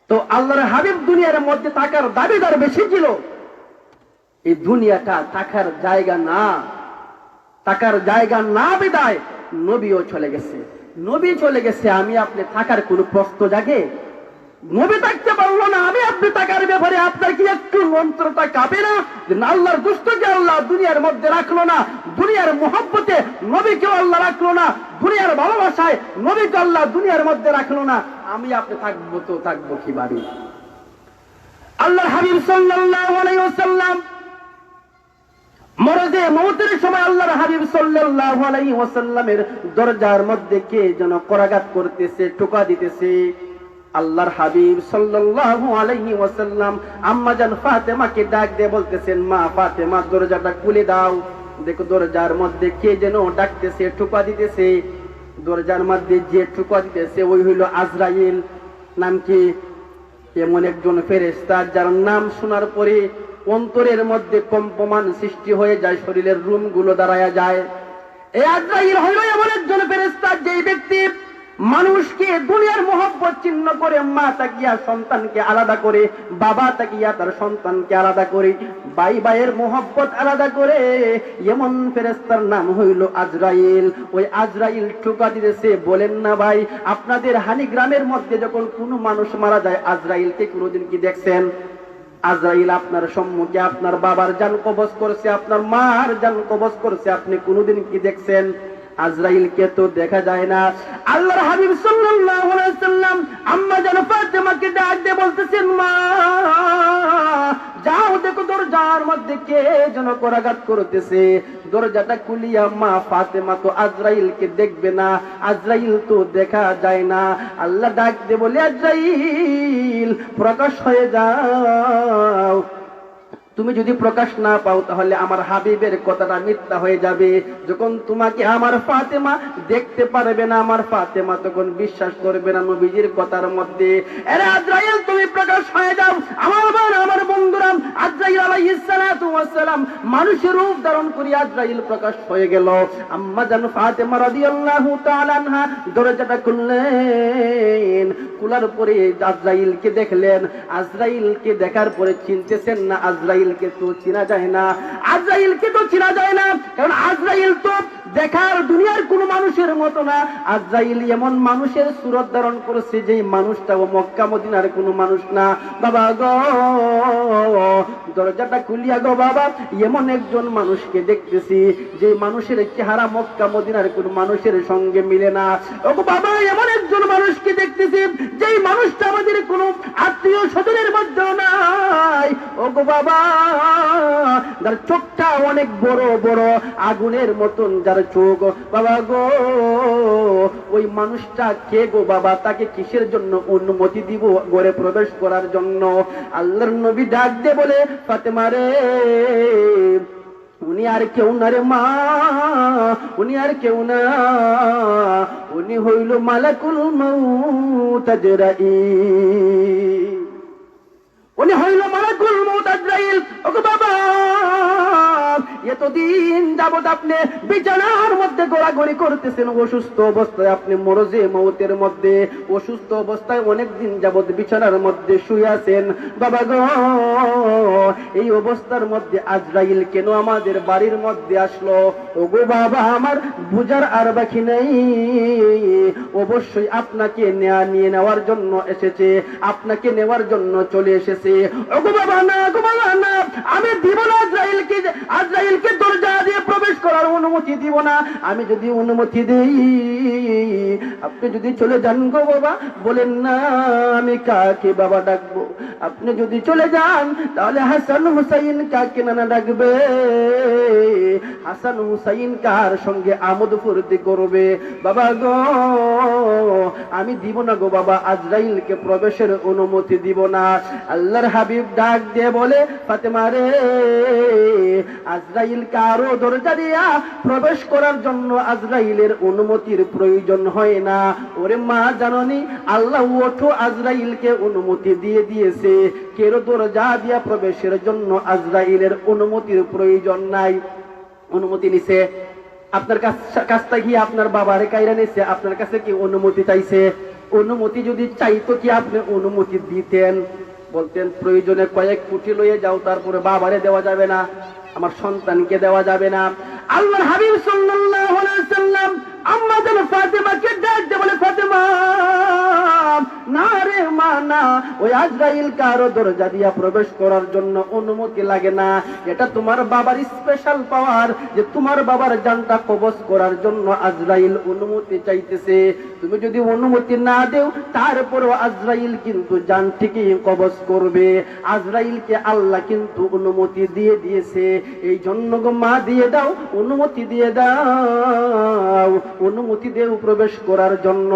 তো আল্লাহর হাবিব দুনিয়ার মধ্যে থাকার দাবিদার বেশি ছিল। এই দুনিয়াটা থাকার জায়গা না, থাকার জায়গা না বিদায় নবীও চলে গেছে। নবী চলে গেছে, আমি আপনি থাকার কোন প্রশ্ন জাগে? নবী থাকতে পারলো না, আমি আপনি থাকার ব্যাপারে আপনার কি একটু মন্ত্রটা কাঁপে না? যে আল্লাহর দুষ্টকে আল্লাহ দুনিয়ার মধ্যে রাখলো না, দুনিয়ার মোহব্বতে নবীকেও আল্লাহ রাখলো না, দুনিয়ার ভালোবাসায় নবীকে আল্লাহ দুনিয়ার মধ্যে রাখলো না, আমি আপনি থাকবো তো থাকবো কিভাবে? আল্লাহর হাবিব সাল্লাল্লাহু আলাইহি ওয়াসাল্লাম মরদে মওতের সময় আল্লাহর হাবিব সাল্লাল্লাহু আলাইহি ওয়াসাল্লামের দরজার মধ্যে কে যেন করাঘাত করতেছে, টোকা দিতেছে। আল্লাহর হাবিব সাল্লাল্লাহু আলাইহি ওয়াসাল্লাম আম্মা জান ফাতেমাকে ডাক দিয়ে বলতেছেন, মা ফাতেমা দরজাটা খুলে দাও। দেখো দরজার মধ্যে কে যেন ডাকতেছে, টোকা দিতেছে। দরজার মধ্যে যে টোকা দিতেছে ওই হইল আজরাইল। নাম কি? এমন একজন ফেরেশতা যার নাম শোনার পরে অন্তরের মধ্যে কম্পমান সৃষ্টি হয়ে যায়, শরীরের রুম গুলো দাঁড়ায়া যায়। এই আজরাইল হইল এমন একজন ফেরেশতা যে ব্যক্তি মানুষকে দুনিয়ার মোহব্বত চিহ্ন করে, মা তাকিয়া সন্তানকে আলাদা করে, বাবা তাকিয়া তার সন্তানকে আলাদা করে, ভাই ভাইয়ের মোহব্বত আলাদা করে, এমন ফেরেশতার নাম হইল আজরাইল। ওই আজরাইল টোকা দিতেছে। বলেন না ভাই, আপনাদের হানি গ্রামের মধ্যে যখন কোনো মানুষ মারা যায়, আজরাইলকে কোনোদিন কি দেখছেন? আজরাইল আপনার সম্মুখে আপনার বাবার জান কবজ করছে, আপনার মার জান কবজ করছে, আপনি কোনোদিন কি দেখছেন? আজরাইলকে তো দেখা যায় না। আল্লাহর হাবিব সাল্লাল্লাহু আলাইহি ওয়াসাল্লাম আম্মা জান ফাতেমাকে ডাক দিয়ে বলতেছেন, মা যাও দেখো দরজার মধ্যে কে যেন করাঘাত করতেছে। দরজাটা খুলিয়া মা ফাতেমা তো আজরাইলকে দেখবে না, আজরাইল তো দেখা যায় না। আল্লাহ ডাক দিয়ে বলে, আজরাইল প্রকাশ হয়ে যাও। তুমি যদি প্রকাশ না পাও তাহলে আমার হাবিবের কথাটা মিথ্যা হয়ে যাবে। যখন তোমাকে আমার ফাতেমা দেখতে পারবে না, আমার ফাতেমা তখন বিশ্বাস করবে না নবীজির কথার মধ্যে। আরে আজরাইল তুমি প্রকাশ হয়ে যাও। আমার বন্ধুরা, আজরাইল আলাইহিস সালাতু ওয়াস সালাম মানুষের রূপ ধারণ করে আজরাইল প্রকাশ হয়ে গেল। আম্মা জান ফাতেমা রাদিয়াল্লাহু তাআলা আনহা দরজাটা খুললেন। খোলার পরে আজরাইলকে দেখলেন। আজরাইলকে দেখার পরে চিনতেছেন না, আজরাইলকে তো চেনা যায় না, আজরাইলকে তো চেনা যায় না, কারণ আজরাইল তো দেখার দুনিয়ার কোন মানুষের মতো না। আজরাইল এমন মানুষের সুরত ধারণ করেছে যে মানুষটা ও মক্কা মদিনার কোন মানুষ না। বাবা গো, দরজাটা খুলিয়া গো বাবা, এমন একজন মানুষকে দেখতেছি যে মানুষের চেহারা মক্কা মদিনার কোন মানুষের সঙ্গে মিলে না। ও বাবা, এমন একজন মানুষকে দেখতেছি যেই মানুষটা আমাদের কোন আত্মীয় স্বজনের মধ্যেও নাই। ও গো বাবা, যার চোখটা অনেক বড় বড় আগুনের মতন যার চোখ, বাবা গো ওই মানুষটা কে গো বাবা? তাকে কিসের জন্য অনুমতি দিব ঘরে প্রবেশ করার জন্য? আল্লাহর নবী ডাক দিয়ে বলে, ফাতেমা রে, উনি আর কেউ না রে মা, উনি আর কেউ না, উনি হইল মালাকুল মউত আজরাইল। উনি হইল মালাকুল মউত আজরাইল। ওগো বাবা, এতদিন যাবত আপনি বিছানার মধ্যে গোড়াগড়ি করতেছেন, অসুস্থ অবস্থায় আপনি মরজে মউতের মধ্যে, অসুস্থ অবস্থায় অনেকদিন যাবত বিছানার মধ্যে শুয়ে আছেন। বাবা গো, এই অবস্থার মধ্যে আজরাইল কেন আমাদের বাড়ির মধ্যে আসলো? ওগো বাবা, আমার বুঝার আর বাকি নেই। অবশ্যই আপনাকে নিয়ে নেওয়ার জন্য এসেছে, আপনাকে নেওয়ার জন্য চলে এসেছে। ওগো বাবা না, গো বাবা না, আমি দিব না আজরাইলকে, আজরাইলকে দরজা দিয়ে প্রবেশ করার অনুমতি দিব না। আমি যদি অনুমতি দেই, আপনি যদি চলে যান গো বাবা, বলেন না আমি কাকে বাবা ডাকবো? আপনি যদি চলে যান তাহলে হাসান হুসাইন কাকে নানা ডাকবে? হাসান হুসাইন কার সঙ্গে আমোদ ফুর্তি করবে? বাবা গো, আমি দিব না গো বাবা, আজরাইলকে প্রবেশের অনুমতি দিব না। আল্লাহর হাবিব ডাক দিয়ে বলে, ফাতেমা রে, আজরাইল কারো দরজা দিয়া প্রবেশ করার জন্য আজরাইলের অনুমতির প্রয়োজন হয় না। ওরে মা, জাননি আল্লাহ ওঠো আজরাইলকে অনুমতি দিয়ে দিয়েছে, কেরো দরজা দিয়া প্রবেশের জন্য আজরাইলের অনুমতির প্রয়োজন নাই। অনুমতি নিছে আপনার কাছটা গিয়ে আপনার বাবারে কাইরা নিছে, আপনার কাছে কি অনুমতি চাইছে? অনুমতি যদি চাইতো কি আপনি অনুমতি দিতেন? বলতেন প্রয়োজনে কয়েক কোটি লইয়ে যাও, তারপরে বাবারে দেওয়া যাবে না, আমার সন্তানকে দেওয়া যাবে না। আল্লাহর হাবিব সাল্লাল্লাহু আলাইহি ওয়াসাল্লাম আম্মা জান ফাতেমাকে ডাক দিয়ে বলে, ফাতেমা না রে মা না, ওই আজরাইল কারো দরজা দিয়া প্রবেশ করার জন্য অনুমতি লাগে না। এটা তোমার বাবার স্পেশাল পাওয়ার যে তোমার বাবার জানটা কবজ করার জন্য আজরাইল অনুমতি চাইতেছে। তুমি যদি অনুমতি না দেও তারপরও আজরাইল কিন্তু জান ঠিকই কবজ করবে। আজরাইলকে আল্লাহ কিন্তু অনুমতি দিয়ে দিয়েছে। এই জন্য গো মা দিয়ে দাও, অনুমতি দিয়ে দাও, অনুমতি দেও প্রবেশ করার জন্য।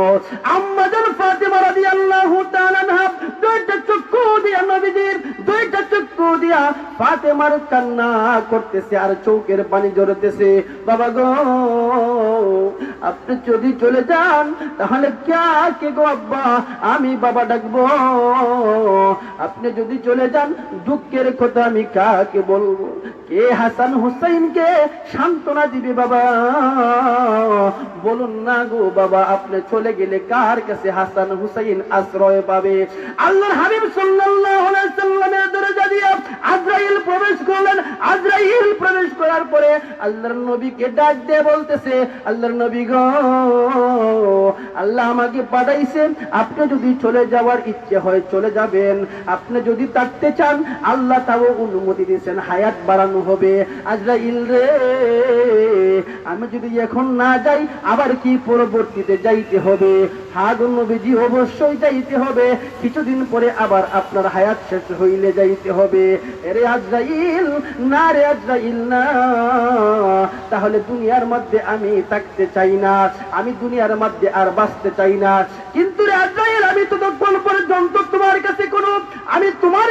আম্মা জান ফাতেমা রাদিয়াল্লাহু তাআলা আনহা দুইটা চক্ষু দিয়া নবীজির দুইটা চক্ষু দিয়া ফাতেমার কান্না করতেছে আর চোখের পানি ঝরতেছে। বাবা গো, আপনি যদি চলে যান তাহলে কে গো আব্বা, আমি বাবা ডাকবো। আপনি যদি চলে যান দুঃখের কথা আমি কাকে বলবো? কে হাসান হুসাইনকে সান্ত্বনা দিবে বাবা? বলুন না গো বাবা, আপনি চলে গেলে কার কাছে হাসান হুসাইন আশ্রয় পাবে? আল্লাহর হাবিব সাল্লাল্লাহু আলাইহি সাল্লামের দরজা দিয়ে আজরাইল প্রবেশ করলেন। আজরাইল প্রবেশ করার পরে আল্লাহর নবীকে ডাক দিয়ে বলতেছে, আল্লাহর নবী গো, আল্লাহ আমাকে পাঠাইছে, আপনি যদি চলে যাওয়ার ইচ্ছে হয় চলে যাবেন, আপনি যদি থাকতে চান আল্লাহ তাও অনুমতি দিয়েছেন, হায়াত বাড়ানো হবে। আজরাইল রে, আমি যদি এখন না যাই আবার কি পরবর্তীতে যাইতে হবে? হ্যাঁ গো নবীজি, অবশ্যই যাইতে হবে, কিছুদিন পরে আবার আপনার হায়াত শেষ হইলে যাইতে হবে। এরে আজরাইল না, রে আজরাইল না, তাহলে দুনিয়ার মধ্যে আমি থাকতে চাই না, আমি দুনিয়ার মধ্যে আর বাঁচতে চাই না। কিন্তু রে আজরাইল, আমি ততক্ষণ পর্যন্ত তোমার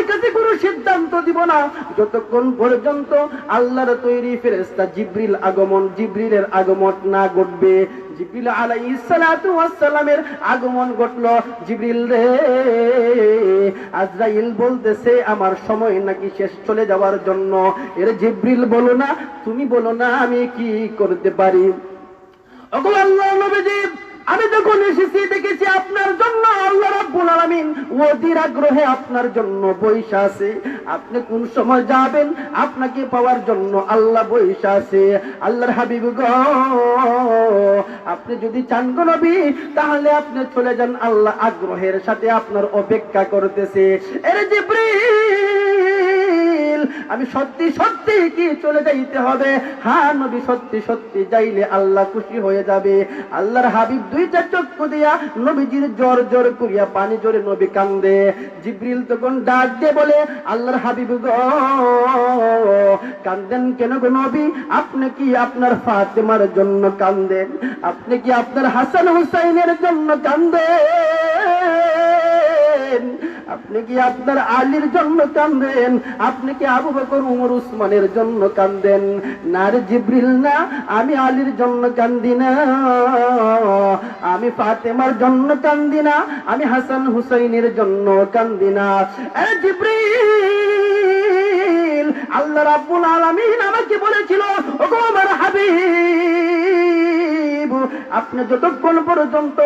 কাছে কোনো সিদ্ধান্ত দিব না যতক্ষণ পর্যন্ত আল্লাহর তৈরি ফেরেশতা জিবরিলের আগমন না ঘটবে। জিবরিল আলাইহিস সালাতু ওয়াস সালামের আগমন ঘটলো। জিবরিল রে, আজরাইল বলতেছে আমার সময় নাকি শেষ চলে যাওয়ার জন্য। এর জিবরিল বলো না, তুমি বলো না আমি কি করতে পারি? ওগো আল্লাহর নবীজি, আমি যখন এসেছি দেখেছি আপনার জন্য আল্লাহ রাব্বুল আলামিন অধীর আগ্রহে আপনার জন্য বৈশা আছে। আপনি কোন সময় যাবেন আপনাকে পাওয়ার জন্য আল্লাহ বৈশা আছে। আল্লাহর হাবিব গো, আপনি যদি চান গো নবী তাহলে আপনি চলে যান, আল্লাহ আগ্রহের সাথে আপনার অপেক্ষা করতেছে। এর জিবরিল, আমি সত্যি সত্যি কি চলে যাইতে হবে? হ্যাঁ নবী, সত্যি সত্যি যাইলে আল্লাহ খুশি হয়ে যাবে। আল্লাহর হাবিব দুইটা চক্ষু দিয়া নবীজির জোর জোর করিয়া পানি জোরে নবী কান্দে। জিবরিল তখন ডাক দিয়ে বলে, আল্লাহর হাবিব গো, কান্দেন কেন গো নবী? আপনি কি আপনার ফাতেমার জন্য কান্দেন? আপনি কি আপনার হাসান হুসাইনের জন্য কান্দেন? আপনি কি আপনার আলীর জন্য কান্দেন? আপনি কি আবু বকর উমর উসমানের জন্য কান্দেন? না রে জিবরিল না, আমি আলীর জন্য কান্দি না, আমি ফাতেমার জন্য কান্দি না, আমি হাসান হুসাইনের জন্য কান্দি না। এ জিবরিল, আল্লাহ রাব্বুল আলামিন আমাকে বলেছিল, ওগো আমার হাবিব, আপনি যতক্ষণ পর্যন্ত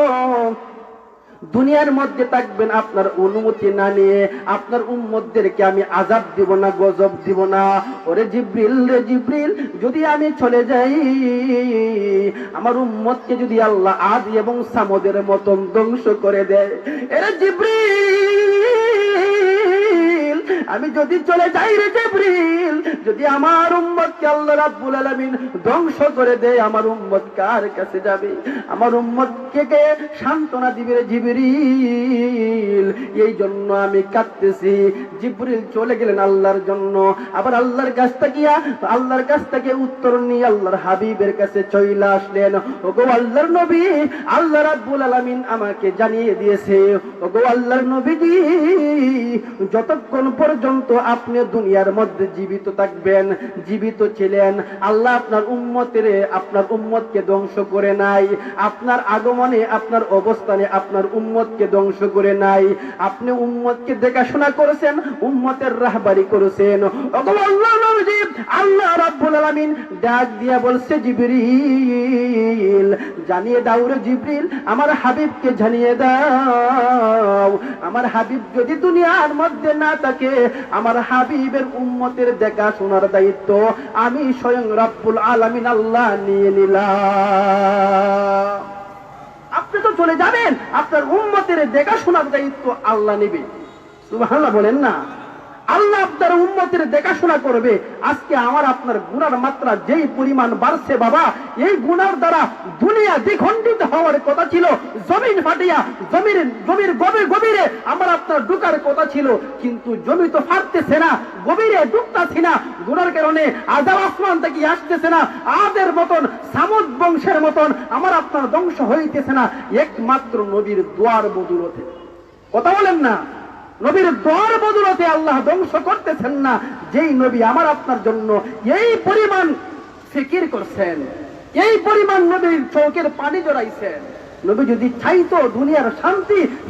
দুনিয়ার মধ্যে থাকবেন আপনার অনুমতি না নিয়ে আপনার উম্মতদেরকে আমি আযাব দিব না, গজব দিব না। ওরে জিবরিল রে জিবরিল, যদি আমি চলে যাই আমার উম্মতকে যদি আল্লাহ আদ এবং সামুদের মতন ধ্বংস করে দেয়, এরে জিবরিল, আমি যদি চলে যাই রে জিবরিল, যদি আমার উম্মতকে আল্লাহ রাব্বুল আলামিন ধ্বংস করে দেয়, আমার উম্মত কার কাছে যাবে? আমার উম্মতকে কে সান্ত্বনা দিবে রে জিবরিল? এই জন্য আমি কাঁদতেছি। জিবরিল চলে গেলেন আল্লাহর জন্য। আবার আল্লাহর কাছ থেকে উত্তর নিয়ে আল্লাহর হাবিবের কাছে চলে আসলেন। ওগো আল্লাহর নবী, আল্লাহ রাব্বুল আলামিন আমাকে জানিয়ে দিয়েছে, ওগো আল্লাহর নবীজি, যতক্ষণ পর্যন্ত আপনি দুনিয়ার মধ্যে জীবিত থাকবেন, জীবিত ছিলেন, আল্লাহ আপনার উম্মতকে ধ্বংস করে নাই। আপনার আগমনে, আপনার অবস্থানে আপনার উম্মতকে ধ্বংস করে নাই। আপনি উম্মতকে দেখাশোনা করেছেন, উম্মতের রাহবারি করেছেন। আল্লাহ রাব্বুল আলামিন ডাক দিয়া বলছে, জিবরিল জানিয়ে দাও রে জিবরিল, আমার হাবিবকে জানিয়ে দাও, আমার হাবিব যদি দুনিয়ার মধ্যে না থাকে, আমার হাবিবের উম্মতের দেখাশোনার দায়িত্ব আমি স্বয়ং রাব্বুল আলামিন আল্লাহ নিয়ে নিলাম। আপনি তো চলে যাবেন, আপনার উম্মতের দেখাশোনার দায়িত্ব আল্লাহ নেবে। সুবহানাল্লাহ বলেন না? আল্লাহ আপনার উম্মতের দেখাশোনা করবে। আজকে আমার আপনার গুনার মাত্রা যেই পরিমাণ বাড়ছে বাবা, এই গুনার দ্বারা দুনিয়া দ্বিখণ্ডিত হওয়ার কথা ছিল, জমিন ফাটিয়া জমির গভীরে আমার আপনার ঢুকার কথা ছিল, কিন্তু জমি তো ফাটতেছে না, গভীরে ঢুকতেছি না, গুনার কারণে আযাব আসমান থেকে আসতেছে না, আদের মতন সামুদ বংশের মতন আমার আপনার ধ্বংস হইতেছে না, একমাত্র নবীর দোয়ার বদৌলতে। কথা বলেন না? নবীর দোয়ার বদৌলতে আল্লাহ ধ্বংস করতেছেন না। যেই নবী আমার আপনার জন্য এই পরিমাণ ফিকির করছেন, এই পরিমাণ নবীর চোখের পানি জড়াইছেন, নবী যদি চাইতো দুনিয়ার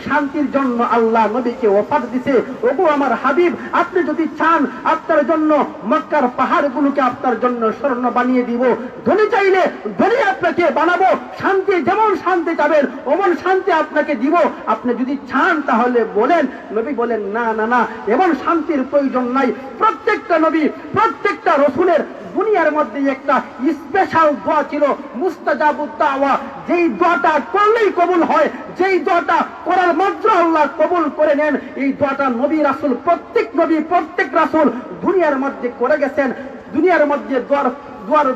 শান্তির জন্য আল্লাহ নবীকে ওফাত দিছে। ওগো আমার হাবিব, আপনি যদি চান আপনার জন্য মক্কার পাহাড়গুলোকে আপনার জন্য স্বর্ণ বানিয়ে দিব, ধনী চাইলে ধনী আপনাকে বানাবো, শান্তি যেমন শান্তি চাবেন ওমন শান্তি আপনাকে দিব, আপনি যদি চান তাহলে বলেন। নবী বলেন, না না না, এমন শান্তির প্রয়োজন নাই। প্রত্যেকটা নবী, প্রত্যেকটা রসুলের দুনিয়ার মধ্যে একটা স্পেশাল দোয়া ছিল, মুস্তাজাবুদ দাওয়া। যেই দোয়াটা করলেই কবুল হয়, যেই দোয়াটা করার মাত্র আল্লাহ কবুল করে নেন, এই দোয়াটা নবী রাসূল, প্রত্যেক নবী প্রত্যেক রাসূল দুনিয়ার মধ্যে করে গেছেন। দুনিয়ার মধ্যে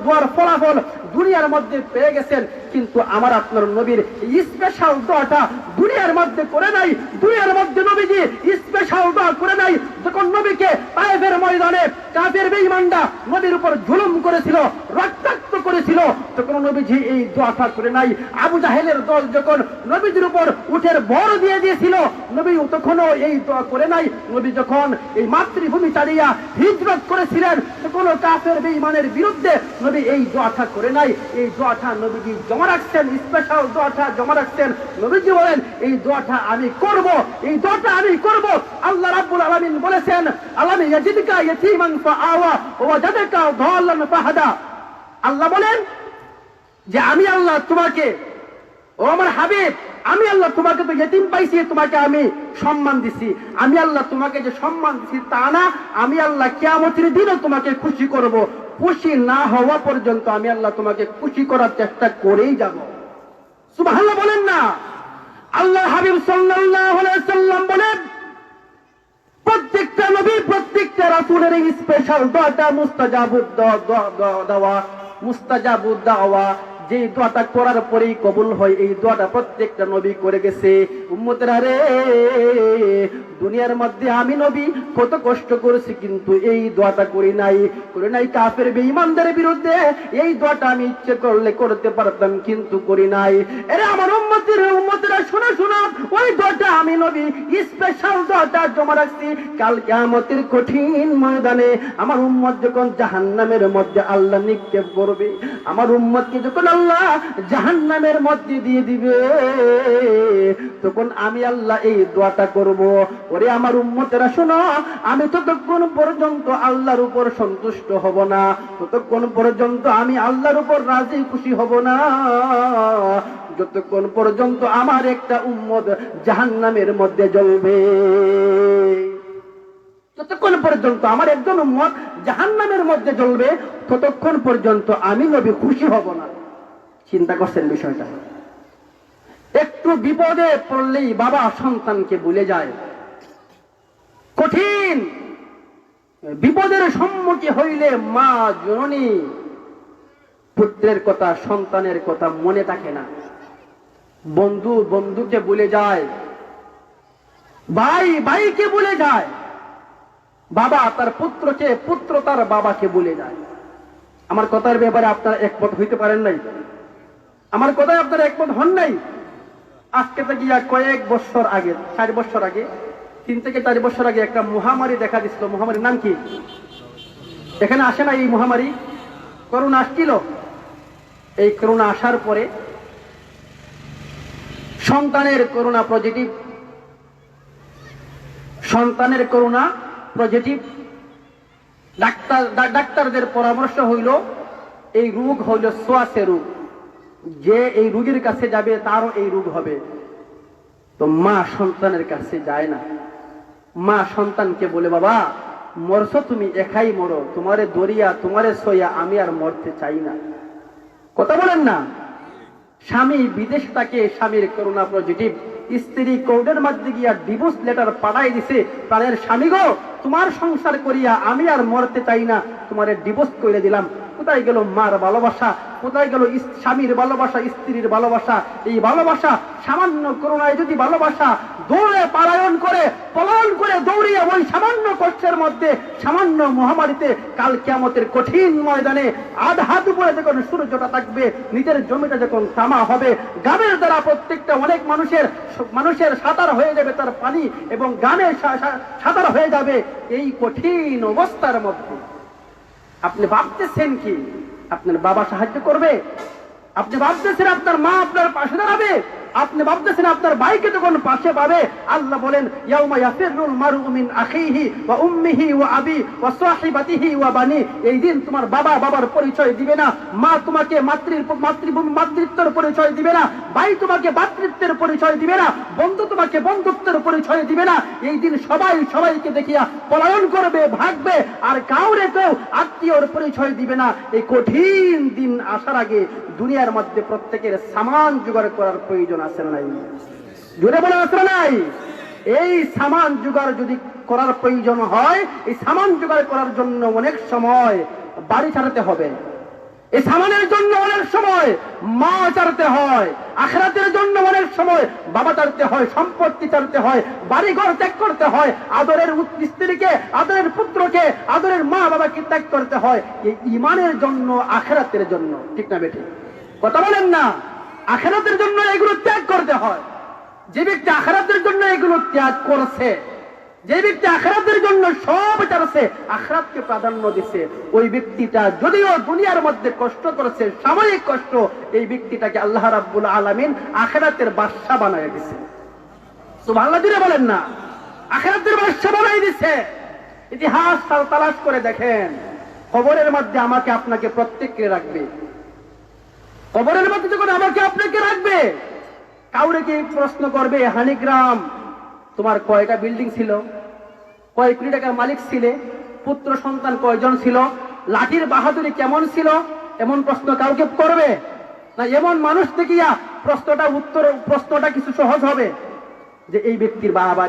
দোয়ার ফলাফল দুনিয়ার মধ্যে পেয়ে গেছেন, কিন্তু আমার আপনার নবীর স্পেশাল দোয়াটা দুনিয়ার মধ্যে করে নাই। দুনিয়ার মধ্যে নবীজি স্পেশাল দোয়া করে নাই। যখন নবীকে তায়েফের ময়দানে কাফের বেঈমানরা নবীর উপর জুলুম করেছিল, রক্তাক্ত করেছিল, তখন নবীজি এই দোয়াটা করে নাই। আবু জাহেলের দল যখন নবীজির উপর উটের ভর দিয়ে দিয়েছিল, নবী তখনও এই দোয়া করে নাই। নবী যখন এই মাতৃভূমি ছাড়িয়া হিজরত করেছিলেন, তখন কাফের বেঈমানের বিরুদ্ধে নবী এই দোয়াটা করে নাই। এই দোয়াটা নবীজি জমা রাখছেন, স্পেশাল দোয়াটা জমা রাখছেন। নবীজি বলেন, এই দোয়াটা আমি করব, এই দোয়াটা আমি করব। আল্লাহ রাব্বুল আলামিন বলেছেন, আলাম ইয়াজিদকা ইয়াতীমান ফাআওয়া ওয়া ওয়াজাদাকা দাল্লান ফাহাদা। আল্লাহ বলেন যে আমি আল্লাহ তোমাকে, ও আমার হাবিব, আমি আল্লাহ তোমাকে তো ইতিম পাইছি, তোমাকে আমি সম্মান দিছি। আমি আল্লাহ তোমাকে যে সম্মান দিছি তা না, আমি আল্লাহ কিয়ামতের দিনও তোমাকে খুশি করব। খুশি না হওয়া পর্যন্ত আমি আল্লাহ তোমাকে খুশি করার চেষ্টা করেই যাব। সুবহানাল্লাহ বলেন না? আল্লাহ হাবিব সাল্লাল্লাহু আলাইহি ওয়াসাল্লাম বলেন, প্রত্যেকটা নবী প্রত্যেকটা রাসূলের এই স্পেশাল দোয়াটা মুস্তাজাবুদ দাওয়া, মুস্তাজাবুদ দাওয়া, যে দোয়াটা করার পরেই কবুল হয়, এই দোয়াটা প্রত্যেকটা নবী করে গেছে। উম্মতেরা রে, দুনিয়ার মধ্যে আমি নবী কত কষ্ট করেছি, কিন্তু এই দোয়াটা করি নাই কাফের বেঈমানদের বিরুদ্ধে। এই দোয়াটা আমি ইচ্ছে করলে করতে পারতাম, কিন্তু করি নাই। এরা আমার উম্মতেরা শোনো, ওই দোয়াটা আমি নবী স্পেশাল দোয়াটা জমা রাখছি। কাল কিয়ামতের কঠিন ময়দানে আমার উম্মত যখন জাহান্নামের মধ্যে আল্লাহ নিক্ষেপ করবে, আমার উম্মতকে যখন আল্লাহ জাহান্নামের মধ্যে দিয়ে দিবে, তখন আমি আল্লাহ এই দোয়াটা করব। ওরে আমার উম্মতেরা শোনো, আমি ততক্ষণ পর্যন্ত আল্লাহর উপর সন্তুষ্ট হব না, ততক্ষণ পর্যন্ত আমি আল্লাহর উপর রাজি খুশি হব না, যতক্ষণ পর্যন্ত আমার একটা উম্মত জাহান্নামের মধ্যে জ্বলবে। যতক্ষণ পর্যন্ত আমার একজন উম্মত জাহান্নামের মধ্যে জ্বলবে, ততক্ষণ পর্যন্ত আমি নবী খুশি হব না। চিন্তা করছেন বিষয়টা? একটু বিপদে পড়লেই বাবা সন্তানকে ভুলে যায়। কঠিন বিপদের সম্মুখীন হইলে মা জননী পুত্রের কথা, সন্তানের কথা মনে থাকে না। বন্ধু বন্ধুকে ভুলে যায়, ভাই ভাইকে ভুলে যায়, বাবা তার পুত্রকে, পুত্র তার বাবাকে ভুলে যায়। আমার কথার ব্যাপারে আপনারা একমত হইতে পারেন নাই? আমার কথায় আপনারা একমত হন নাই? আজকে থেকে কয়েক বছর আগে, 60 বছর আগে 3 থেকে 4 বছর আগে একটা মহামারী দেখা দিছিল। মহামারীর নাম কি? এখানে আসে না এই মহামারী? করোনা আসছিল। এই করোনা আসার পরে সন্তানের করোনা পজিটিভ, সন্তানের করোনা পজিটিভ। ডাক্তারদের পরামর্শ হইল এই রোগ হইল ছোঁয়াচে রোগ, যে এই রোগীর কাছে যাবে তারও এই রোগ হবে। তো মা সন্তানের কাছে যায় না। মা সন্তানকে বলে, বাবা মরছো তুমি, একাই মরো, তোমারে দরিয়া তোমারে সইয়া আমি আর মরতে চাই না। কথা বলেন না? স্বামী বিদেশ থাকে, স্বামীর করোনা পজিটিভ, স্ত্রী কোর্টের মধ্যে গিয়া ডিভোর্স লেটার পাঠাই দিছে, প্রাণের স্বামী গো তোমার সংসার করিয়া আমি আর মরতে চাই না, তোমারে ডিভোর্স করে দিলাম। কোথায় গেল মার ভালোবাসা? কোথায় গেল স্বামীর ভালোবাসা, স্ত্রীর ভালোবাসা? এই ভালোবাসা সামান্য করোনায় যদি ভালোবাসা দৌড়ে পলায়ন করে দৌড়িয়ে ওই সামান্য কষ্টের মধ্যে, সামান্য মহামারীতে কাল কিয়ামতের কঠিন ময়দানে আধা দুপুরে যখন সূর্যটা থাকবে, নিজের জমিটা যখন তামা হবে, গ্রামের দ্বারা প্রত্যেকটা অনেক মানুষের সাঁতার হয়ে যাবে তার পানি, এবং গ্রামে সাঁতার হয়ে যাবে, এই কঠিন অবস্থার মধ্যে আপনি ভাবতেছেন কি আপনার বাবা সাহায্য করবে? আপনি ভাবতেছেন আপনার মা আপনার পাশে দাঁড়াবে? আপনি ভাবতেছেন আপনার ভাইকে যখন পাশে পাবে? আল্লাহ বলেন ইয়াউমা ইয়াফিরুল মারউ মিন আখিহি ওয়া উম্মিহি ওয়া আবি ওয়া সাহিবাতিহি ওয়া বানি। এই দিন তোমার বাবার পরিচয় দিবে না, মা তোমাকে মাতৃত্বের পরিচয় দিবে না, ভাই তোমাকে ভাতৃত্বের পরিচয় দিবে না, বন্ধু তোমাকে বন্ধুত্বের পরিচয় দিবে না। এই দিন সবাইকে দেখিয়া পলায়ন করবে, ভাগবে, আর কাউরে কেউ আত্মীয়র পরিচয় দিবে না। এই কঠিন দিন আসার আগে দুনিয়ার মধ্যে প্রত্যেকের সামান জোগাড় করার প্রয়োজন আছে না নাই? জোরে বলে আছে না নাই? এই সামান জোগাড় যদি করার প্রয়োজন হয়, এই সামান জোগাড় করার জন্য অনেক সময় বাড়ি ছাড়তে হবে, এই সামানের জন্য অনেক সময় মা ছাড়তে হয়, আখিরাতের জন্য অনেক সময় বাবা ছাড়তে হয়, সম্পত্তি ছাড়তে হয়, বাড়ি ঘর ত্যাগ করতে হয়, আদরের স্ত্রীকে, আদরের পুত্রকে, আদরের মা বাবাকে ত্যাগ করতে হয়, এই ঈমানের জন্য, আখিরাতের জন্য। ঠিক না বেঠিক? কথা বলেন না? আখিরাতের জন্য এগুলো ত্যাগ করতে হয়। যে ব্যক্তি আখিরাতের জন্য এগুলো ত্যাগ করছে, যে ব্যক্তি আখিরাতের জন্য সব ছাড়ছে, আখিরাতকে প্রাধান্য দিছে, ওই ব্যক্তিটা যদিও দুনিয়ার মধ্যে কষ্ট করেছে, সাময়িক কষ্ট, এই ব্যক্তিটাকে আল্লাহ রাব্বুল আলামিন আখিরাতের বাদশা বানায় দিয়েছে। সুবহানাল্লাহ দিলে বলেন না? আখিরাতের বাদশা বানায় দিয়েছে। ইতিহাস তালাশ করে দেখেন, কবরের মধ্যে আমাকে আপনাকে প্রত্যেককে রাখবে। কবরের মধ্যে যখন আমাকে আপনাকে রাখবে, কাউরে কি প্রশ্ন করবে, হানিগ্রাম তোমার কয়টা বিল্ডিং ছিল, কয় কোটি টাকার মালিক ছিলে, পুত্র সন্তান কয়জন ছিল, লাঠির বাহাদুরি কেমন ছিল, এমন প্রশ্ন কাউকে করবে না? এমন মানুষ দেখিয়া প্রশ্নটা কিছু সহজ হবে, যে এই ব্যক্তির বাবা,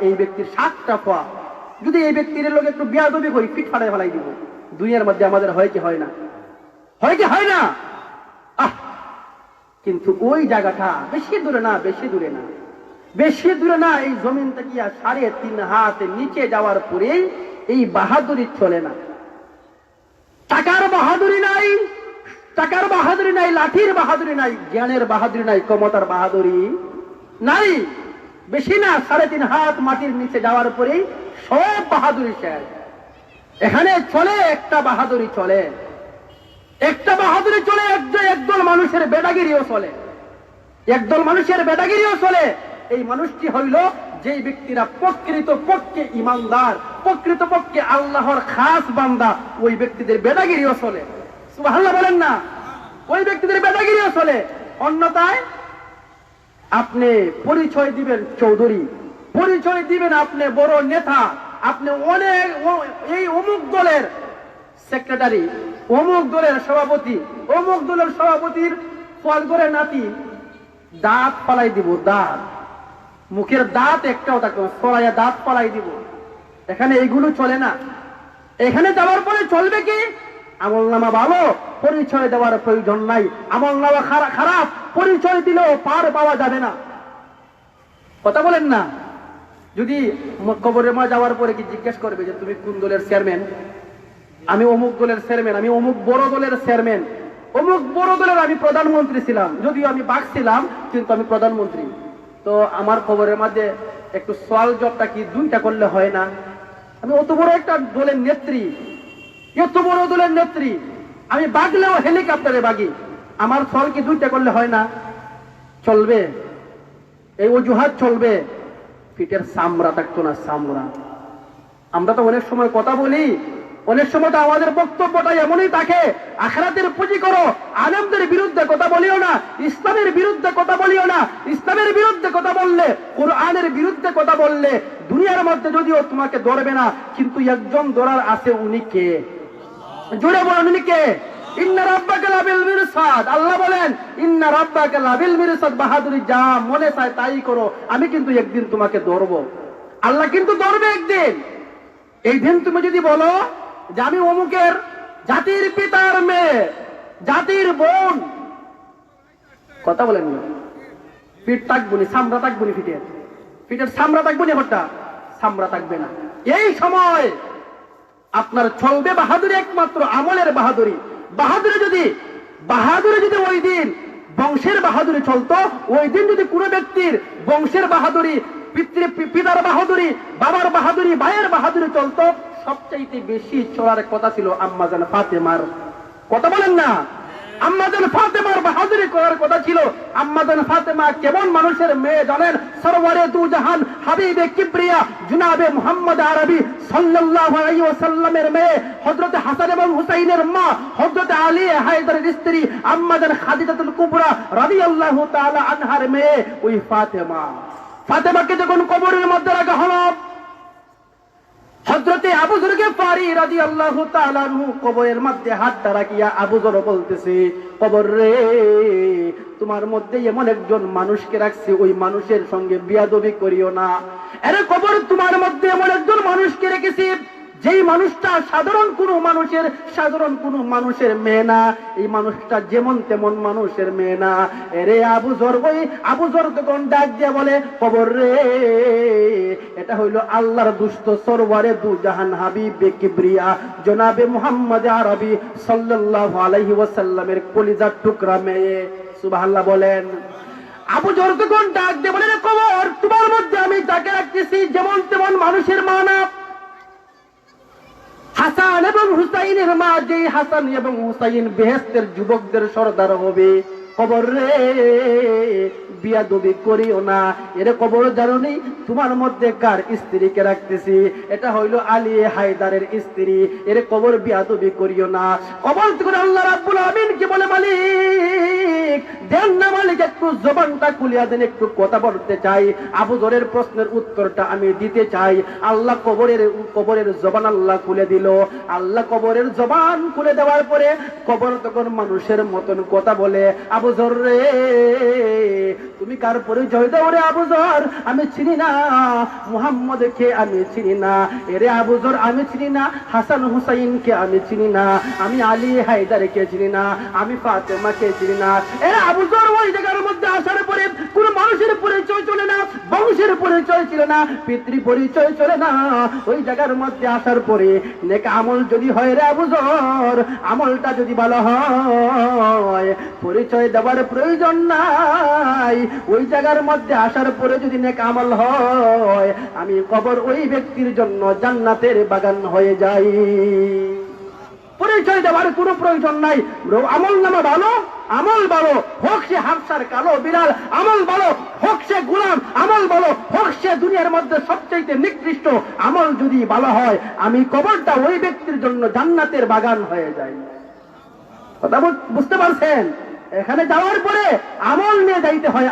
এই ব্যক্তির 7টা পা, যদি এই ব্যক্তির লোক একটু বিয়াদবি করি, ফিট ফাটাই ফেলাই দিব। দুনিয়ার মধ্যে আমাদের হয় কি হয় না? হয় কি হয় না? কিন্তু ওই জায়গাটা বেশি দূরে না, এই জমিন থেকে 3.5 হাত নিচে যাওয়ার পরে এই বাহাদুরি চলে না। টাকার বাহাদুরি নাই, লাঠির বাহাদুরি নাই, জ্ঞানের বাহাদুরি নাই, ক্ষমতার বাহাদুরি নাই। বেশি না, 3.5 হাত মাটির নিচে যাওয়ার পরেই সব বাহাদুরি শেষ। এখানে চলে একটা বাহাদুরি চলে, একদল মানুষের বেদাগিরিও চলে। এই মানুষটি হইল যেই ব্যক্তিরা প্রকৃতপক্ষে ইমানদার, প্রকৃতপক্ষে আল্লাহর খাস বান্দা, ওই ব্যক্তিদের বেদাগিরিও চলে। সুবহানাল্লাহ বলেন না? ওই ব্যক্তিদের বেদাগিরিও চলে। অন্যথায় আপনি পরিচয় দিবেন চৌধুরী, পরিচয় দিবেন আপনি বড় নেতা, আপনি অনেক এই অমুক দলের সেক্রেটারি, অমুক দলের সভাপতি, অমুক দলের সভাপতির ফল করে নাতি, দাঁত পালাই দিব, দাঁত, মুখের দাঁত একটাও থাকবে, ফলাইয়া দাঁত পালাই দিব। এখানে এইগুলো চলে না। এখানে যাওয়ার পরে চলবে কি? আমল নামা ভালো, পরিচয় দেওয়ার প্রয়োজন নাই। আমল নামা খারাপ, পরিচয় দিলেও পার পাওয়া যাবে না। কথা বলেন না? যদি কবরে মা যাওয়ার পরে কি জিজ্ঞেস করবে যে তুমি কোন দলের চেয়ারম্যান? আমি অমুক দলের চেয়ারম্যান, আমি অমুক বড় দলের চেয়ারম্যান, অমুক বড় দলের আমি প্রধানমন্ত্রী ছিলাম, যদিও আমি বাঘ ছিলাম কিন্তু আমি প্রধানমন্ত্রী। তো আমার খবরের মধ্যে একটু সোয়াল জবটা কি 2টা করলে হয় না? আমি অত বড় একটা দলের নেত্রী, এত বড় দলের নেত্রী, আমি বাগলেও হেলিকপ্টারে বাগি, আমার সোয়াল কি 2টা করলে হয় না? চলবে? এই অজুহাত চলবে? পিঠের চামড়া থাকতো না, চামড়া। আমরা তো অনেক সময় কথা বলি, অনেক সময় তো আমাদের বক্তব্যটা এমনই থাকে, আখিরাতের পুঁজি করো, আলেমদের বিরুদ্ধে কথা বলিও না, ইসলামের বিরুদ্ধে কথা বলিও না। ইসলামের বিরুদ্ধে কথা বললে, কোরআনের বিরুদ্ধে কথা বললে দুনিয়ার মধ্যে যদিও তোমাকে ধরবে না, কিন্তু একজন ধরার আছে, উনি কে? জোরে বলুন, উনি কে? ইন্না রাব্বাকা লাবিল মিরসাদ। আল্লাহ বলেন ইন্না রাব্বাকা লাবিল মিরসাদ, বাহাদুরি যা মনে চায় তাই করো, আমি কিন্তু একদিন তোমাকে ধরবো। আল্লাহ কিন্তু ধরবে একদিন। এই দিন তুমি যদি বলো যে আমি অমুকের জাতির পিতার মেয়ে, জাতির বোন, কথা বলেন না, পিঠ থাকবনি, চামড়া থাকবনি, পিঠের চামড়া থাকবনি, হঠাৎ চামড়া থাকবে না। এই সময় আপনার চলবে বাহাদুরি, একমাত্র আমলের বাহাদুরি। বাহাদুরি যদি ওই দিন বংশের বাহাদুরি চলতো, ওই দিন যদি কোনো ব্যক্তির বংশের বাহাদুরি, পিতার বাহাদুরি, বাবার বাহাদুরি, ভাইয়ের বাহাদুরি চলতো, সবচাইতে বেশি চলার কথা ছিল আম্মা জান ফাতেমার। কথা বলেন না? আম্মা জান ফাতেমার বাহাদুরি করার কথা ছিল। আম্মা জান ফাতেমা কেমন মানুষের মেয়ে জানেন? সরওয়ারে দু জাহান, হাবিবে কিবরিয়া, জনাবে মুহাম্মদ আরবি সাল্লাল্লাহু আলাইহি ওয়াসাল্লামের মেয়ে, হযরত হাসান এবং হুসাইনের মা, হযরত আলী হায়দারের স্ত্রী আম্মা জান খাদিজাতুল কুবরা রাদিয়াল্লাহু তাআলা আনহার মেয়ে ওই ফাতেমা। ফাতেমাকে যখন কবরের মধ্যে রাখা হলো, হযরতে আবু যর গিফারি রাদিয়াল্লাহু তাআলা আনহু কবরের মধ্যে হাতটা রাখিয়া আবু যর বলতেছে, কবর রে, তোমার মধ্যে এমন একজন মানুষকে রাখছি, ওই মানুষের সঙ্গে বিয়াদবি করিও না। আরে কবর, তোমার মধ্যে এমন একজন মানুষকে রেখেছি, যেই মানুষটা সাধারণ কোনো মানুষের মেয়ে না, এই মানুষটা যেমন তেমন মানুষের মেয়ে না। এরে আবু যর, ওই আবু যর তখন ডাক দিয়ে বলে, কবর রে, এটা হইল আল্লাহর দুষ্ট সরওয়ারে দু জাহান, হাবিবে কিবরিয়া, জনাবে মুহাম্মদ আরবি সাল্লাল্লাহু আলাইহি ওয়াসাল্লামের কলিজার টুকরা মেয়ে। সুবহানাল্লাহ বলেন। আবু যর তখন ডাক দিয়ে বলে, কবর, তোমার মধ্যে আমি যাকে রাখতেছি যেমন তেমন মানুষের মা না। হাসান এবং হুসাইনের মা, যে হাসান এবং হুসাইন বেহেশতের যুবকদের সর্দার হবে। কবর রে, বিয়াদবি করিও না। এর কবর জানো নি তোমার মধ্যে কার স্ত্রীকে রাখতেছি? এটা হইল আলী হায়দারের স্ত্রী। এর কবর বিয়াদবি করিও না। কবর করে আল্লাহ রাব্বুল আমিন কি বলে, মালিক দেন না, মালিক একটু জবানটা খুলিয়া দেন, একটু কথা বলতে চাই। আবু যরের প্রশ্নের উত্তরটা আমি দিতে চাই। আল্লাহ কবরের জবান আল্লাহ খুলে দিল। আল্লাহ কবরের জবান খুলে দেওয়ার পরে কবর তখন মানুষের মতন কথা বলে, আবু যর রে, তুমি কার পরিচয় দাও রে আবু যর? আমি চিনি না মুহাম্মদকে, আমি চিনি না। এরে আবু যর, আমি চিনি না হাসান হুসাইনকে, আমি চিনি না। আমি আলী হায়দারকে চিনি না, আমি ফাতেমাকে চিনি না। এরে আবু যর ওই জায়গার মধ্যে আসার পরে কোন মানুষের পরিচয় চলে না, বংশের পরিচয় ছিল না, পিতৃ পরিচয় চলে না। ওই জায়গার মধ্যে আসার পরে নেক আমল যদি হয় রে আবু যর, আমলটা যদি ভালো হয়, পরিচয় দেওয়ার প্রয়োজন নাই। ওই জায়গার মধ্যে আসার পরে যদি নেক আমল হয়, আমি কবর ওই ব্যক্তির জন্য জান্নাতের বাগান হয়ে যাই। পরিচয় দেওয়ার কোনো প্রয়োজন নাই। আমল নামা ভালো, আমল ভালো হোক সে হাফসার কালো বিড়াল, আমল ভালো হোক সে গোলাম, আমল ভালো হোক সে দুনিয়ার মধ্যে সবচেয়ে নিকৃষ্ট, আমল যদি ভালো হয়, আমি কবরটা ওই ব্যক্তির জন্য জান্নাতের বাগান হয়ে যাই। কথা বুঝতে পারছেন? এখানে যাওয়ার পরে আমল নিয়ে যাইতে হয়।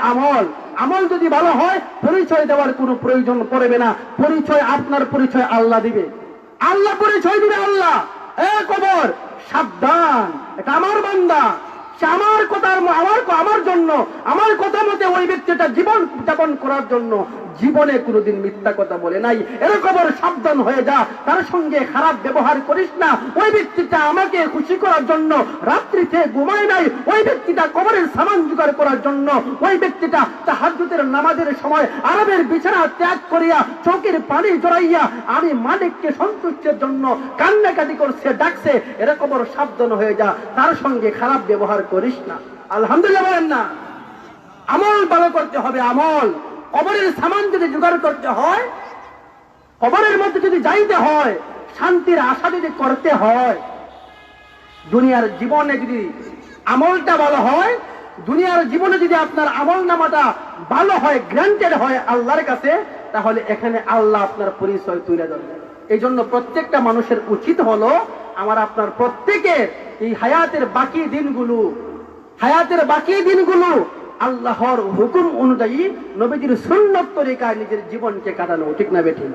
আমল যদি ভালো হয়, পরিচয় দেওয়ার কোনো প্রয়োজন পড়বে না। পরিচয় আপনার পরিচয় আল্লাহ দিবে, আল্লাহ পরিচয় দিবে আল্লাহ। কবর সাবধান, এটা আমার বান্দা, সে আমার জন্য, আমার কথা মতে ওই ব্যক্তিটা জীবন যাপন করার জন্য জীবনে কোনোদিন মিথ্যা কথা বলে নাই। এরকম সাবধান হয়ে যা, তার সঙ্গে খারাপ ব্যবহার করিস না। ওই ব্যক্তিটা আমাকে খুশি করার জন্য রাত্রিতে ঘুমায় নাই, ওই ব্যক্তিটা কবরের সামান জোগাড় করার জন্য, ওই ব্যক্তিটা তাহাজ্জুদের নামাজের সময় আরবের বিছানা ত্যাগ করিয়া চোখের পানি জড়াইয়া আমি মালিককে সন্তুষ্টের জন্য কান্নাকাটি করছে, ডাকছে। এরকম সাবধান হয়ে যা, তার সঙ্গে খারাপ ব্যবহার করিস না। আলহামদুলিল্লাহ বলেন না? আমল ভালো করতে হবে, আমল। কবরের সামান যদি জোগাড় করতে হয়, কবরের মধ্যে যদি যাইতে হয়, শান্তির আশা যদি করতে হয়, দুনিয়ার জীবনে যদি আমলটা ভালো হয়, দুনিয়ার জীবনে যদি আপনার আমল নামাটা ভালো হয়, গ্রান্টেড হয় আল্লাহর কাছে, তাহলে এখানে আল্লাহ আপনার পরিচয় তুলে ধরবে। এই জন্য প্রত্যেকটা মানুষের উচিত হলো আমার আপনার প্রত্যেকের এই হায়াতের বাকি দিনগুলো আল্লাহর হুকুম অনুযায়ী নবীজির সুন্নত তরিকায় নিজের জীবনকে কাটানো, ঠিক না বেঠিক?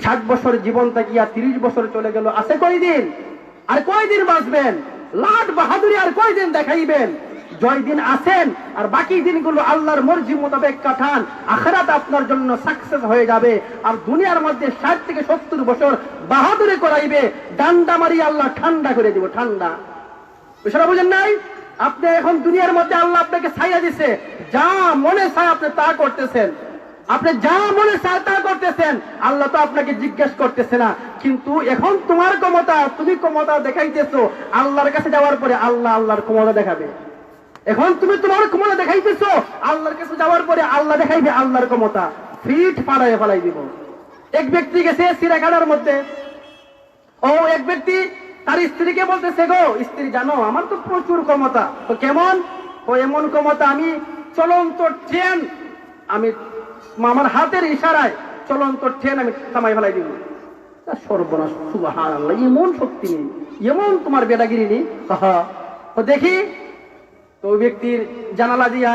60 বছর জীবন থাকিয়া 30 বছর চলে গেল, আছে কয়দিন? আর কয়দিন বাঁচবেন? লাট বাহাদুরি আর কয়দিন দেখাইবেন? জয়দিন আছেন, আর বাকি দিনগুলো আল্লাহর মর্জি মোতাবেক কাটান, আখিরাত আপনার জন্য সাকসেস হয়ে যাবে। আর দুনিয়ার মধ্যে 60 থেকে 70 বছর বাহাদুরি করাইবে, ডান্ডা মারি আল্লাহ ঠান্ডা করে দিব, ঠান্ডা। বিষয়টা বুঝেন নাই? আপনি এখন দুনিয়ার মধ্যে আল্লাহ আপনাকে ছাইয়া দিছে, যা মনে চায় আপনি তা করতেছেন, আপনি যা মনে চায় তা করতেছেন, আল্লাহ তো আপনাকে জিজ্ঞেস করতেছে না। কিন্তু এখন তোমার ক্ষমতা, তুমি ক্ষমতা দেখাইতেছো, আল্লাহর কাছে যাওয়ার পরে আল্লাহ আল্লাহর ক্ষমতা দেখাবে। এখন তুমি তোমার ক্ষমতা দেখাইতেছো, আল্লাহর কাছে যাওয়ার পরে আল্লাহ দেখাইবে আল্লাহর ক্ষমতা, ফিট পাড়ায় ফেলাই দিব। এক ব্যক্তি গেছে সিরাখানার মধ্যে, ও এক ব্যক্তি তার স্ত্রীকে বলতেছে, গো স্ত্রী জানো আমার তো প্রচুর ক্ষমতা। তো কেমন? ও এমন ক্ষমতা, আমি চলন্ত ট্রেন, আমি আমার হাতের ইশারায় চলন্ত ট্রেন আমি থামাই ফেলাই দিব। সর্বনাশ, সুবহানাল্লাহ, এমন শক্তি নেই, এমন তোমার বেদাগিরি নেই। তো দেখি, তো ওই ব্যক্তির জানালা দিয়া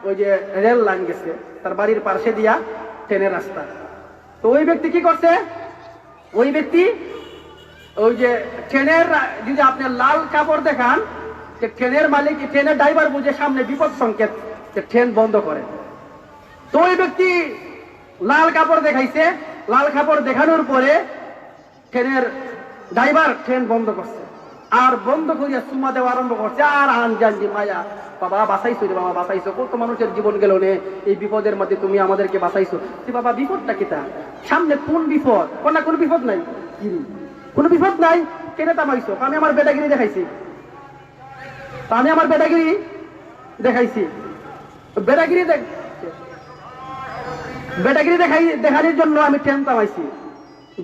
ওই যে রেল লাইন গেছে, তার বাড়ির পাশে দিয়া ট্রেনের রাস্তা। তো ওই ব্যক্তি কি করছে? ওই ব্যক্তি ওই যে ট্রেনের, যদি আপনি লাল কাপড় দেখান, যে ট্রেনের মালিক, ট্রেনের ড্রাইভার বুঝে সামনে বিপদ সংকেত, যে ট্রেন বন্ধ করে। তো ওই ব্যক্তি লাল কাপড় দেখাইছে, লাল কাপড় দেখানোর পরে ট্রেনের ড্রাইভার ট্রেন বন্ধ করছে, আর বন্ধ করিয়া সুমা দেওয়া আরম্ভ করছে, আর আনজানজি মায়া, বাবা বাঁচাইছো রে, বাবা বাঁচাইছো, কত মানুষের জীবন গেল নে, এই বিপদের মধ্যে তুমি আমাদেরকে বাঁচাইছো। বাবা বিপদটা কিটা? সামনে কোন বিপদ? কোন বিপদ নাই, কোন বিপদ নাই, কেনে তামাইছো? আমি আমার বেটাগিরি দেখাইছি, আমি আমার বেটাগিরি দেখাইছি। বেটাগিরি দেখানোর জন্য আমি ট্রেন থামাইছি।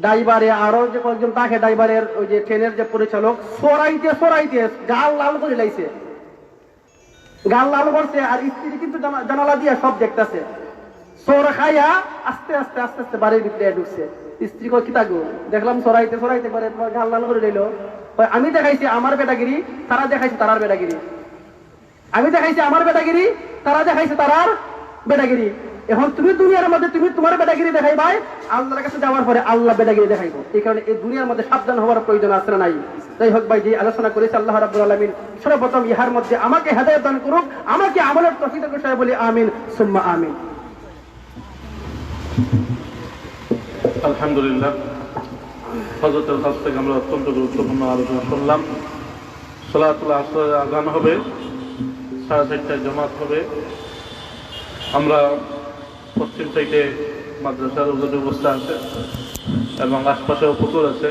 ড্রাইভারে আরো যে কয়েকজন তাকে, ড্রাইভারের ওই যে ট্রেনের যে পরিচালক, সরাইতে গাল লাল করে লাইছে, গাল লাল করছে। আর স্ত্রী কিন্তু জানালা দিয়া সব দেখতেছে। সোর খাইয়া আস্তে আস্তে আস্তে আস্তে বাড়ির ভিতরে ঢুকছে। স্ত্রী কয়, কি থাকবো? দেখলাম সরাইতে পারে, তোমার গাল লাল করে লইল। আমি দেখাইছি আমার বেটাগিরি, তারা দেখাইছে তারার বেটাগিরি। আমি দেখাইছি আমার বেটাগিরি, তারা দেখাইছে তারার বেটাগিরি। এখন তুমি দুনিয়ার মধ্যে তুমি তোমার বেটাগিরি দেখাইবাই, আল্লাহর কাছে যাওয়ার পরে আল্লাহ বেটাগিরি দেখাইবো। এই কারণে এই দুনিয়ার মধ্যে সাবধান হওয়ার প্রয়োজন আছে না নাই? যাই হোক ভাই, যে আলোচনা করেছে আল্লাহ রাব্বুল আলামিন সর্বপ্রথম ইহার মধ্যে আমাকে হেদায়েত দান করুক, আমাকে আমলের তৌফিক দান করুক, বলি আমিন সুম্মা আমিন। আলহামদুলিল্লাহ, হযরতের কাছ থেকে আমরা অত্যন্ত গুরুত্বপূর্ণ আলোচনা শুনলাম। সালাতুল আসর আযান হবে, 4:30টায় জামাত হবে। আমরা পশ্চিম সাইডে মাদ্রাসার ব্যবস্থা আছে এবং আশপাশেও পুকুর আছে।